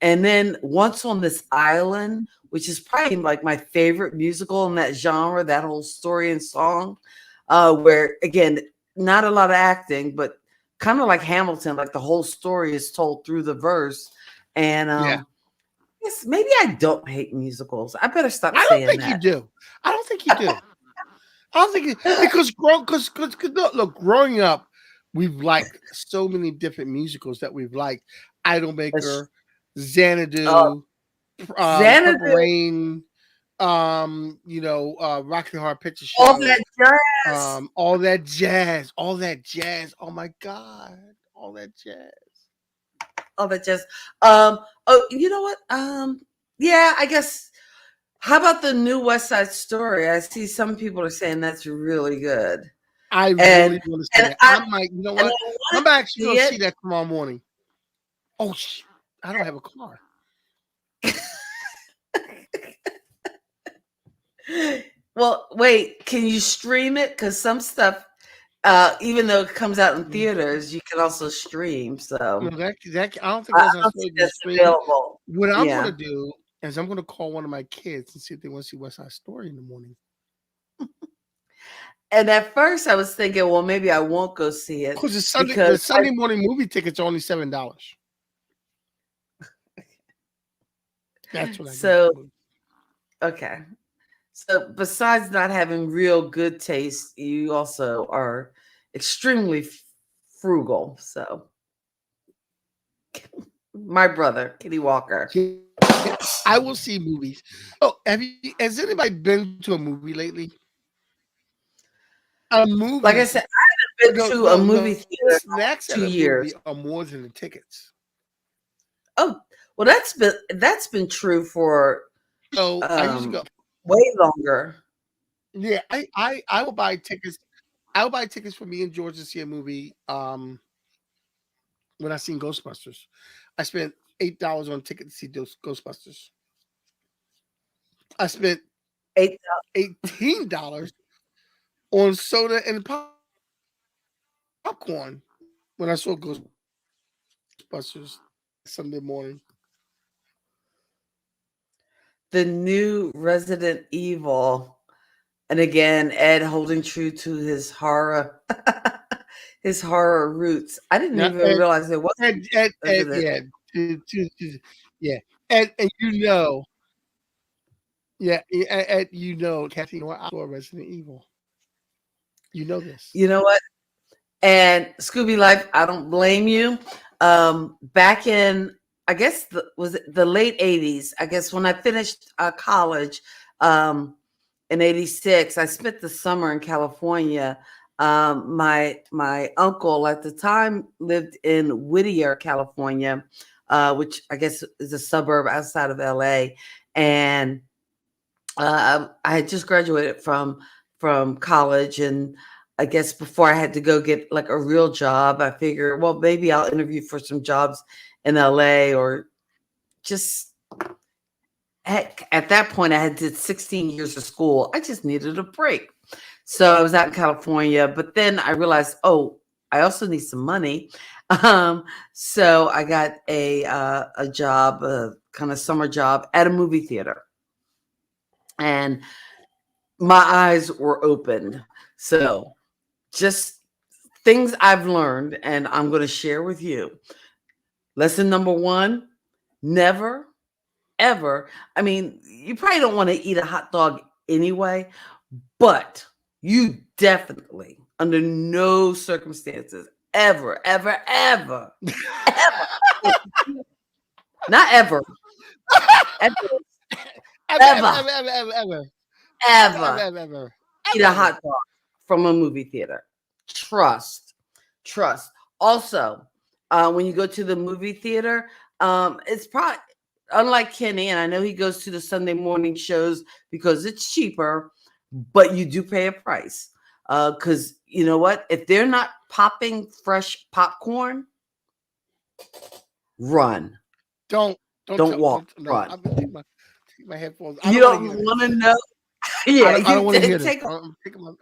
And then Once on This Island, which is probably like my favorite musical in that genre, that whole story and song, where again, not a lot of acting, but kind of like Hamilton, like the whole story is told through the verse. And Yeah. yes, maybe I don't hate musicals. I better stop I don't saying think you that. do. I don't think you do. I don't think because look, growing up, we've liked so many different musicals that we've liked. That's- Idolmaker, Oh, Xanadu, Purple Xanadu, Rain, Rocky Horror Picture all Show, that jazz. all that jazz, all that jazz. Oh my God, all that jazz. All that jazz. Oh, you know what? Yeah, I guess. How about the new West Side Story? I see some people are saying that's really good. I And really want to see and that. I I might, you know and what? I I'm want to actually see going to it. see that tomorrow morning. Oh, I don't have a car. Well, wait, can you stream it? Because some stuff, even though it comes out in theaters, you can also stream. No, So that I don't think I West Side don't Story think can that's stream. available. What I'm going to Yeah. do is I'm going to call one of my kids and see if they want to see West Side Story in the morning. And at first I was thinking, well, maybe I won't go see it Because the because Sunday morning movie tickets are only $7. That's what I get. so okay. So besides not having real good taste, you also are extremely frugal. So My brother, Kitty Walker. I will see movies. Oh, has anybody been to a movie lately? A movie. Like I said, I haven't been to a movie theater in Snacks at 2 a years. movie are more than the tickets. Oh, well, that's been true for So I usually go. way longer. Yeah, I will buy tickets. I will buy tickets for me and George to see a movie. When I seen Ghostbusters, I spent $8 on a ticket to see those Ghostbusters. I spent $18 on soda and popcorn when I saw Ghostbusters Sunday morning. The new Resident Evil, and again, Ed holding true to his horror, his horror roots. I didn't Now, even realize there was Ed, Resident. yeah, and you know, Ed, you know, Kathy, you know, I saw Resident Evil. You know this. You know what? And Scooby Life, I don't blame you. Back in, I guess, was it the late 80s? I guess when I finished college in 86, I spent the summer in California. My uncle at the time lived in Whittier, California, which I guess is a suburb outside of LA. And I had just graduated from college, and I guess before I had to go get like a real job, I figured, well, maybe I'll interview for some jobs in LA, or just heck, at that point I had did 16 years of school. I just needed a break. So I was out in California, but then I realized, oh, I also need some money. So I got a job, a kind of summer job at a movie theater. And my eyes were opened. So just things I've learned, and I'm going to share with you. Lesson number 1, never, ever. I mean, you probably don't want to eat a hot dog anyway, but you definitely, under no circumstances, ever, ever, ever, ever, not ever, ever, ever eat a hot dog from a movie theater. Trust. Also, when you go to the movie theater, it's probably unlike Kenny, and I know he goes to the Sunday morning shows because it's cheaper, but you do pay a price. Because you know what? If they're not popping fresh popcorn, run. Don't walk. Run. Take my headphones. You don't want to know. Yeah, I don't want to hear this. take. I'm taking my.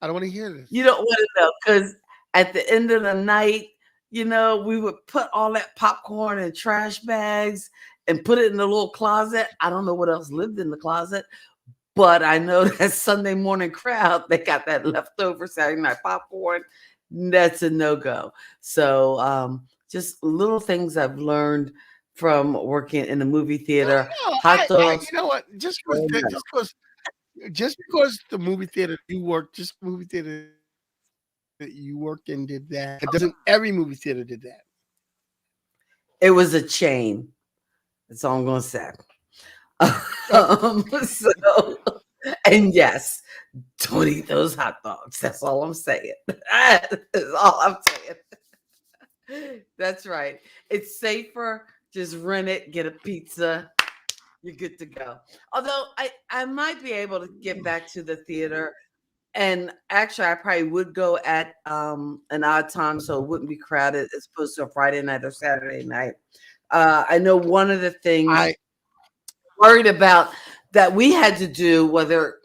I don't want to hear this. You don't want to know, because at the end of the night, you know, we would put all that popcorn in trash bags and put it in the little closet. I don't know what else lived in the closet, but I know that Sunday morning crowd, they got that leftover Saturday night popcorn. That's a no-go. So just little things I've learned from working in the movie theater. Hot dogs. You know what? Just because the movie theater you work, just movie theater that you worked in did that. It doesn't. Every movie theater did that. It was a chain. That's all I'm going to say. And yes, don't eat those hot dogs. That's all I'm saying. That's all I'm saying. That's right. It's safer. Just rent it, get a pizza. You're good to go. Although I might be able to get back to the theater. And actually, I probably would go at an odd time so it wouldn't be crowded as opposed to a Friday night or Saturday night. I know one of the things I worried about that we had to do, whether,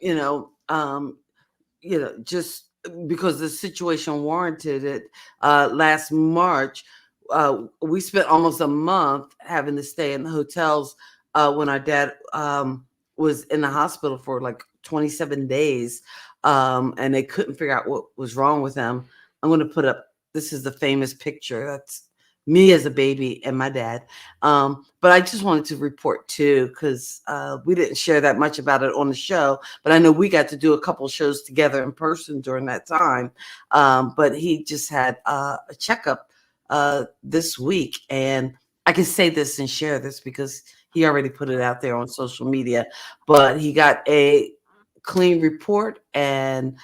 just because the situation warranted it, last March, we spent almost a month having to stay in the hotels when our dad was in the hospital for like 27 days. And they couldn't figure out what was wrong with him. I'm going to put up, this is the famous picture. That's me as a baby and my dad. But I just wanted to report too, because we didn't share that much about it on the show, but I know we got to do a couple shows together in person during that time. But he just had a checkup this week, and I can say this and share this because he already put it out there on social media. But he got a clean report, and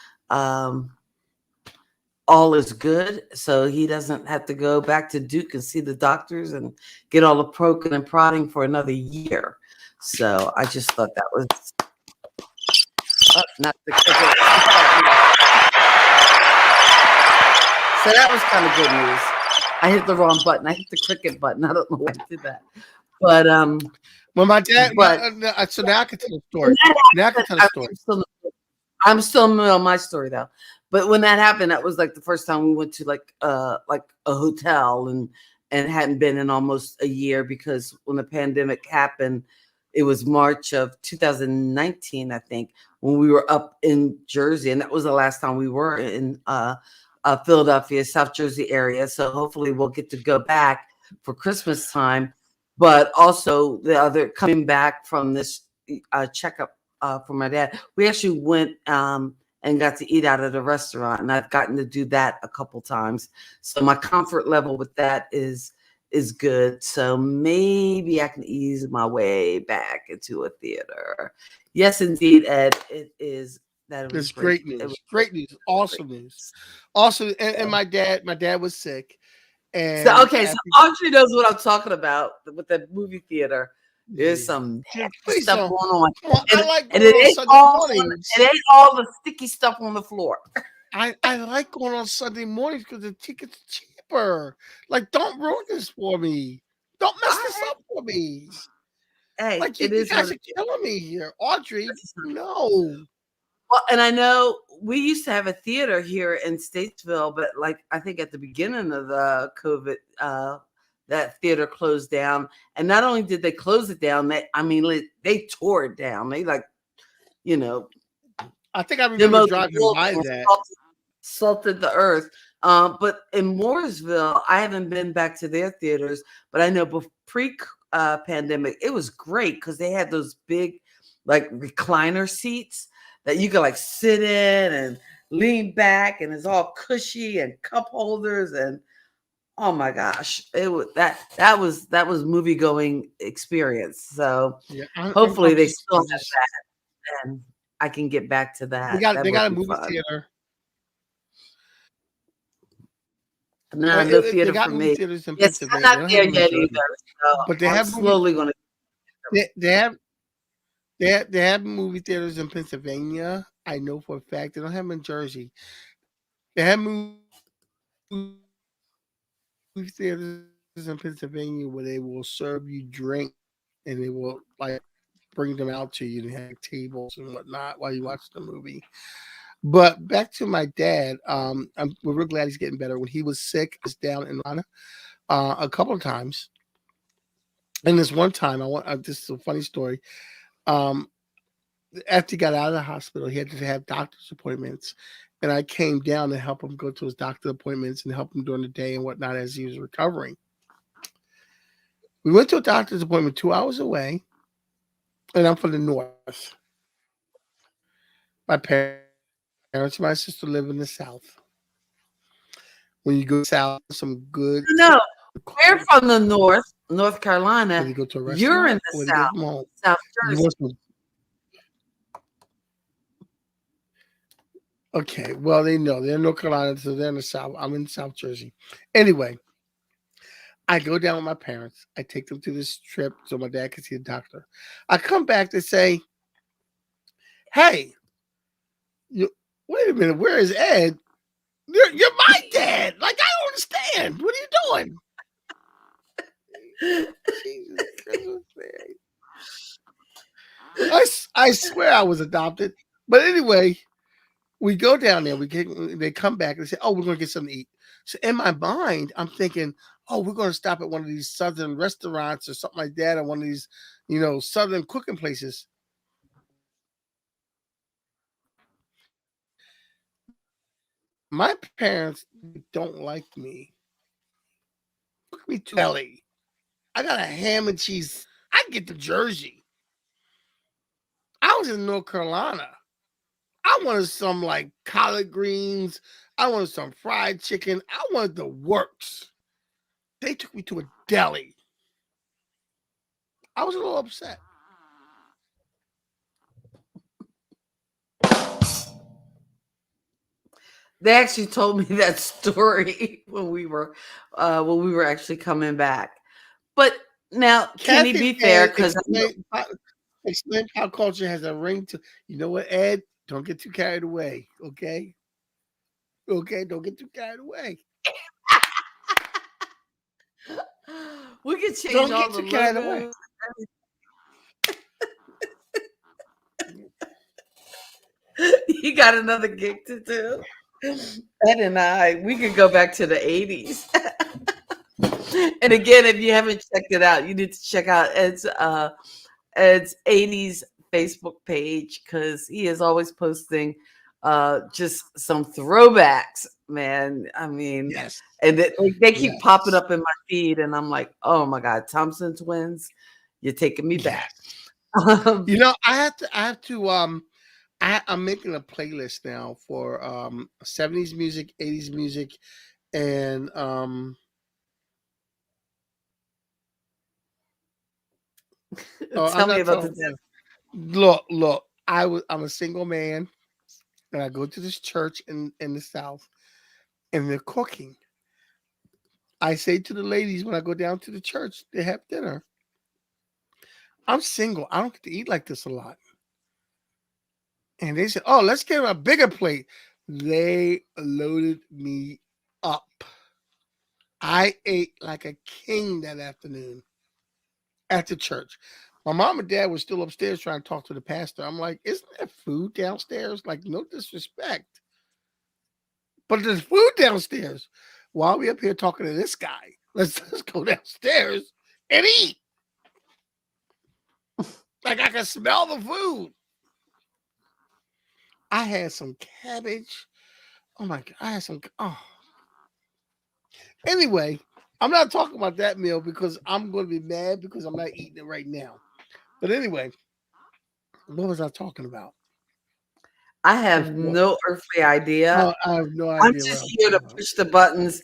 all is good, so he doesn't have to go back to Duke and see the doctors and get all the poking and prodding for another year. So I just thought that was not the cricket. So that was kind of good news. I hit the wrong button. I hit the cricket button. I don't know why I did that. But Well, my dad. But- So now I can tell a story. Now I can tell a story. I'm still in the middle of my story though. But when that happened, that was like the first time we went to like a hotel and hadn't been in almost a year, because when the pandemic happened, it was March of 2019, I think, when we were up in Jersey, and that was the last time we were in Philadelphia, South Jersey area. So hopefully we'll get to go back for Christmas time. But also the other coming back from this checkup for my dad, we actually went and got to eat out at a restaurant, and I've gotten to do that a couple times. So my comfort level with that is good. So maybe I can ease my way back into a theater. Yes, indeed, Ed, it is. That was It's great news. It was Great news. Awesome news. Also, and my dad was sick. And so okay, so Audrey knows what I'm talking about with the movie theater. There's some please stuff don't. going on. Well, I like And going on Sunday mornings. it ain't all the sticky stuff on the floor. I like going on Sunday mornings because the tickets are cheaper. Like, don't ruin this for me. Don't mess this up for me. Hey, Like, it you is guys what are killing me here. Audrey, no. Well, and I know we used to have a theater here in Statesville, but like I think at the beginning of the COVID, that theater closed down. And not only did they close it down, they tore it down. They I think I remember driving by and that. salted the earth. But in Mooresville, I haven't been back to their theaters, but I know pre-pandemic, it was great because they had those big like recliner seats that you could like sit in and lean back, and it's all cushy and cup holders, and oh my gosh, it was that was movie going experience. So Yeah, hopefully they still have that, and I can get back to that. They got a movie theater. No, no theater they got for movie me. theaters in Yes, I'm Pennsylvania. not there yet either. So but they have slowly going to. They have movie theaters in Pennsylvania. I know for a fact. They don't have them in Jersey. They have movie theaters in Pennsylvania where they will serve you drink, and they will like bring them out to you and have tables and whatnot while you watch the movie. But back to my dad. We're real glad he's getting better. When he was sick, I was down in Atlanta a couple of times. And this one time, this is a funny story. After he got out of the hospital, he had to have doctor's appointments. And I came down to help him go to his doctor appointments and help him during the day and whatnot as he was recovering. We went to a doctor's appointment 2 hours away, and I'm from the north. My parents and my sister live in the south. When you go south, some good. No, we're from the North Carolina. When you go to a restaurant, you're in the South Jersey. Okay, well, they know they're in North Carolina, so they're in the South. I'm in South Jersey. Anyway, I go down with my parents. I take them to this trip so my dad can see the doctor. I come back to say, "Hey, wait a minute, where is Ed? You're my dad. Like, I don't understand. What are you doing?" Jesus Christ. I swear I was adopted. But anyway, we go down there. They come back and say, "Oh, we're going to get something to eat." So in my mind, I'm thinking, "Oh, we're going to stop at one of these southern restaurants or something like that, or one of these, southern cooking places." My parents don't like me. Cook me too early. I got a ham and cheese. I get to Jersey. I was in North Carolina. I wanted some collard greens. I wanted some fried chicken. I wanted the works. They took me to a deli. I was a little upset. They actually told me that story when we were actually coming back. But now, can he be fair? Because explain Pop Culture has a ring to. You know what, Ed? Don't get too carried away, okay? Okay, don't get too carried away. we could change Don't all get the too carried away. logos. You got another gig to do. Ed and we could go back to the 80s. And again, if you haven't checked it out, you need to check out Ed's 80s Facebook page because he is always posting just some throwbacks, man. I mean, Yes. And they keep Yes. popping up in my feed, and I'm like, oh my God, Thompson twins, you're taking me back. You know, I'm making a playlist now for 70s music, 80s music, and Tell me about the look, I'm a single man and I go to this church in the South and they're cooking. I say to the ladies when I go down to the church, they have dinner. I'm single. I don't get to eat like this a lot. And they said, oh, let's get a bigger plate. They loaded me up. I ate like a king that afternoon at the church. My mom and dad were still upstairs trying to talk to the pastor. I'm like, isn't there food downstairs? Like, no disrespect. But there's food downstairs. Why are we up here talking to this guy? Let's go downstairs and eat. Like, I can smell the food. I had some cabbage. Oh my God. I had some. Oh. Anyway, I'm not talking about that meal because I'm going to be mad because I'm not eating it right now. But anyway, what was I talking about? I have no earthly idea. I have no idea. I'm just here to push the buttons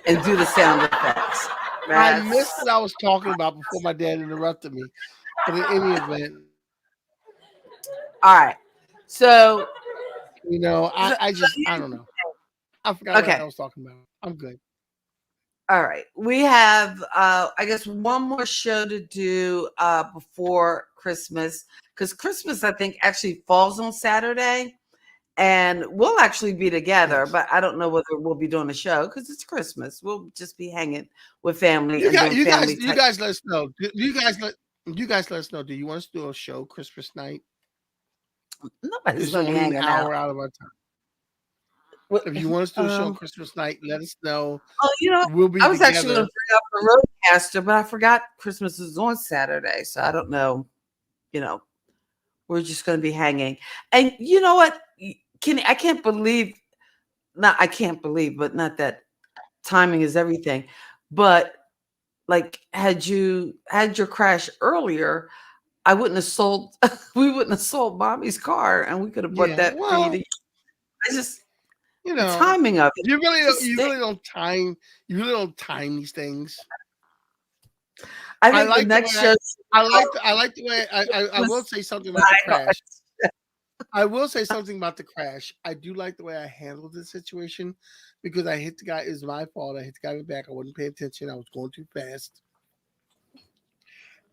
and do the sound effects. I missed what I was talking about before my dad interrupted me. But in any event, all right. So, you know, I don't know. I forgot what I was talking about. I'm good. All right. We have I guess one more show to do before Christmas because Christmas I think actually falls on Saturday and we'll actually be together, Yes. but I don't know whether we'll be doing a show because it's Christmas. We'll just be hanging with family. You guys let us know. You guys let us know. Do you want us to do a show Christmas night? Nobody's going to be hanging an hour out of our time. If you want us to do a show Christmas night, let us know. Oh, you know, we'll be I was together. actually going to bring up the Roadcaster, but I forgot Christmas is on Saturday, so I don't know. You know, we're just going to be hanging. And you know what, Kenny? I can't believe. But not that timing is everything. But like, had you had your crash earlier, I wouldn't have sold. We wouldn't have sold Mommy's car, and we could have bought that for you. I just. You know, the timing of it. You really don't time these things. I think the next show. I like the way I will say something about the crash. I will say something about the crash. I do like the way I handled the situation because I hit the guy. It was my fault. I hit the guy in the back. I wasn't paying attention. I was going too fast.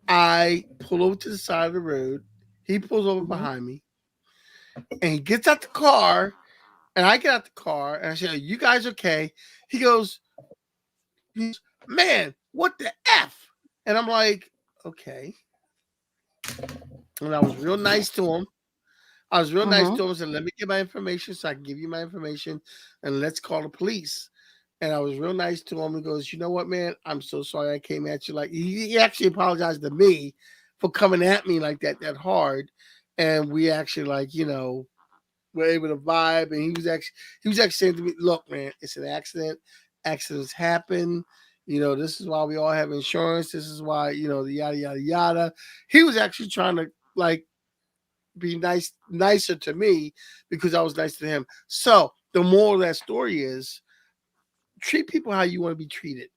I pull over to the side of the road. He pulls over behind me, and he gets out the car. And I get out the car and I say, are you guys okay? He goes, man, what the F? And I'm like, okay. And I was real nice to him. I said, let me get my information so I can give you my information and let's call the police. And I was real nice to him. He goes, you know what, man? I'm so sorry I came at you. Like, he actually apologized to me for coming at me like that hard. And we actually, like, you know, were able to vibe, and he was actually saying to me, look, man, it's an accident. Accidents happen. You know, this is why we all have insurance. This is why, you know, the yada, yada, yada. He was actually trying to, like, be nicer to me because I was nice to him. So the moral of that story is treat people how you want to be treated.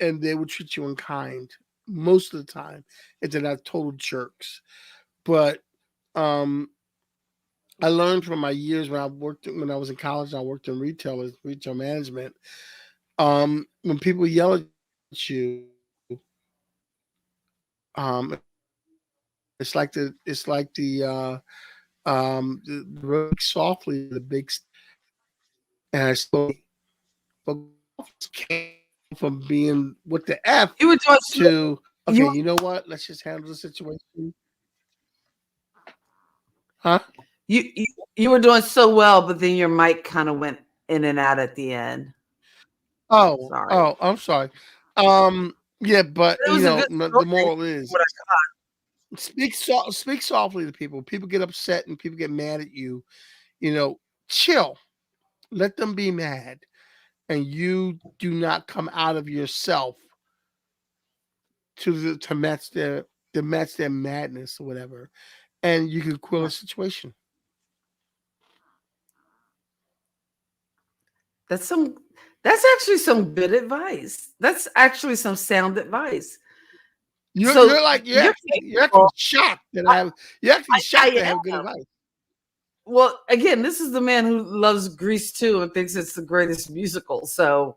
and they will treat you in kind most of the time, if they're not total jerks. But I learned from my years when I was in college. I worked in retail management. When people yell at you, the softly the big, and I spoke came from being with the F You were doing to okay. you You know what? Let's just handle the situation, huh? you you were doing so well, but then your mic kind of went in and out at the end. Sorry. I'm sorry. Yeah, but It was a good the story. moral is What speak softly to people. People get upset and people get mad at you. Chill. Let them be mad, and you do not come out of yourself to match their madness or whatever, and you can quell a situation. That's some that's actually some good advice. That's actually some sound advice. So you're You're actually capable. shocked that I, you're actually I shocked that I am. have good advice. Well, again, this is the man who loves Grease too and thinks it's the greatest musical. So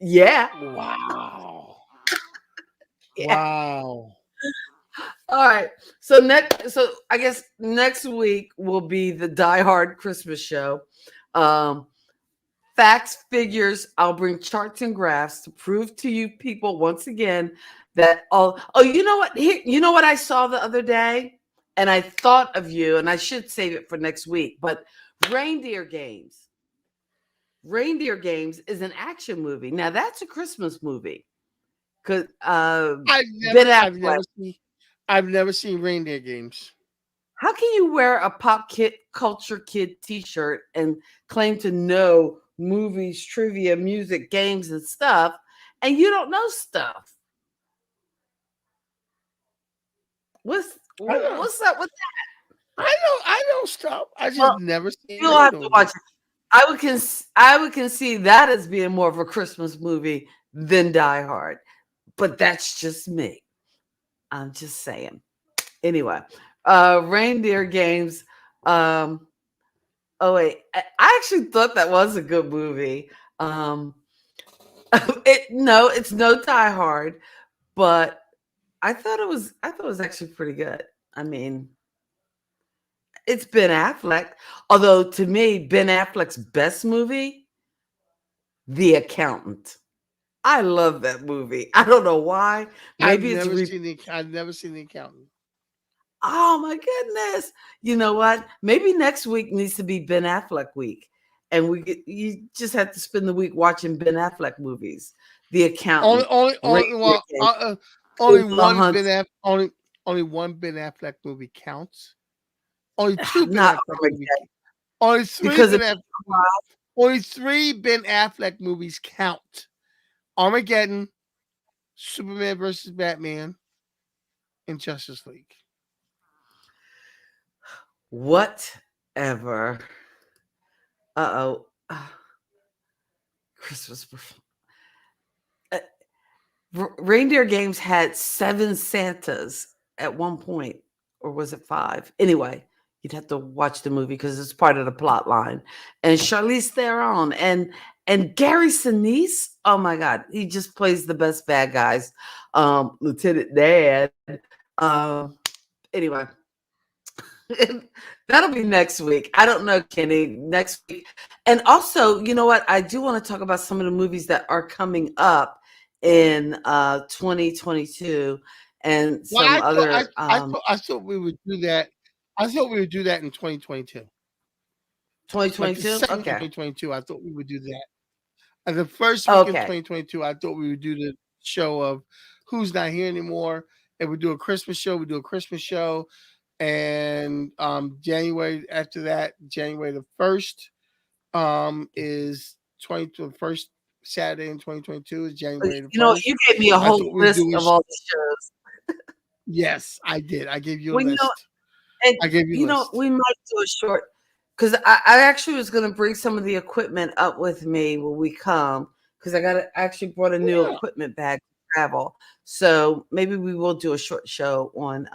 yeah. Wow. Yeah. Wow. All right. So I guess next week will be the Die Hard Christmas show. Um, Facts, figures. I'll bring charts and graphs to prove to you people once again that all. Oh, you know what? Here, you know what I saw the other day, and I thought of you, and I should save it for next week. But Reindeer Games. Reindeer Games is an action movie. Now that's a Christmas movie. Cause Ben Affleck. I've never seen Reindeer Games. How can you wear a culture kid T-shirt and claim to know movies, trivia, music, games, and stuff, and you don't know stuff? What's I know. what's up with that? I know stuff. I just Well, never seen you'll have to Reindeer watch Games. it. I would concede that as being more of a Christmas movie than Die Hard, but that's just me. I'm just saying. Anyway, Reindeer Games. Oh wait, I actually thought that was a good movie. It's no Die Hard, but I thought it was actually pretty good. I mean, it's Ben Affleck. Although to me, Ben Affleck's best movie, The Accountant. I love that movie. I don't know why. Maybe it's I've never seen The Accountant. oh my goodness. You know what? Maybe next week needs to be Ben Affleck week. And you just have to spend the week watching Ben Affleck movies. The Accountant. Only one only one Ben Affleck movie counts. Only two Ben Not Affleck movies. Armageddon, Only three because Ben Affleck, only three Ben Affleck movies count. Armageddon, Superman versus Batman, and Justice League. whatever. Uh-oh. Christmas. Reindeer Games had 7 Santas at one point, or was it 5? Anyway, you'd have to watch the movie because it's part of the plot line. And Charlize Theron and Gary Sinise. Oh my God, he just plays the best bad guys. Lieutenant Dan. Anyway, that'll be next week. I don't know, Kenny. Next week, and also, you know what? I do want to talk about some of the movies that are coming up in 2022 and some other I thought we would do that. I thought we would do that in 2022. 2022. Like Okay. 2022. I thought we would do that. And the first week in 2022, I thought we would do the show of Who's Not Here Anymore, and we do a Christmas show. We do a Christmas show, and January after that, January the 1st, is the first Saturday in 2022 is January the 1st. You know, you gave me a whole list of all the shows. Yes, I did. I gave you a Well, list. I gave you a list. We might do a short because I actually was going to bring some of the equipment up with me when we come because I actually brought a new equipment bag travel. So maybe we will do a short show on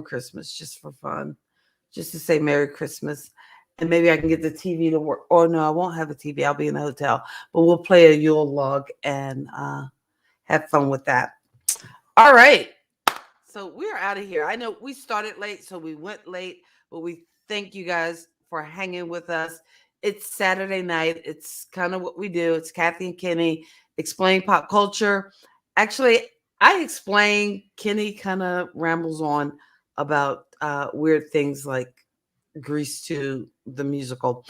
Christmas just for fun, just to say Merry Christmas. And maybe I can get the TV to work. Or no, I won't have a TV. I'll be in the hotel. But we'll play a Yule log and have fun with that. All right. So we're out of here. I know we started late, so we went late, but we thank you guys for hanging with us. It's Saturday night. It's kind of what we do. It's Kathy and Kenny explain pop culture. Actually, I explain. Kenny kind of rambles on about weird things like Grease 2, the musical.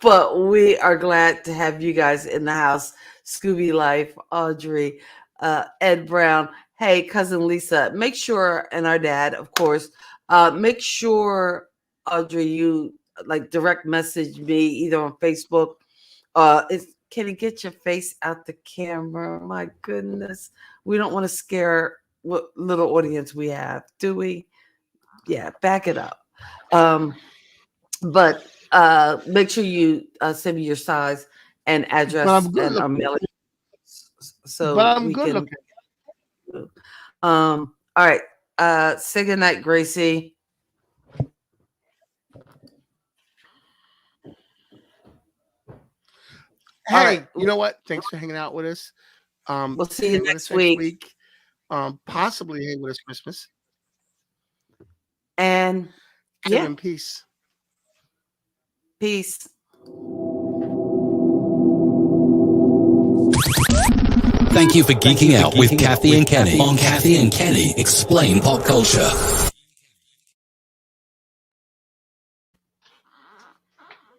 But we are glad to have you guys in the house. Scooby Life, Audrey, Ed Brown. Hey, cousin Lisa, make sure, and our dad, of course, make sure, Audrey, you like direct message me either on Facebook. Can you get your face out the camera? My goodness. We don't want to scare what little audience we have, do we? Yeah, back it up. But make sure you send me your size and address and our mailing, so we can. All right. Say goodnight, Gracie. Hey, right. You know what? Thanks for hanging out with us. We'll see you next week. Possibly hang with us Christmas. And Give him peace. Peace. Thank you for geeking out with Kathy and Kenny on Kathy and Kenny Explain Pop Culture.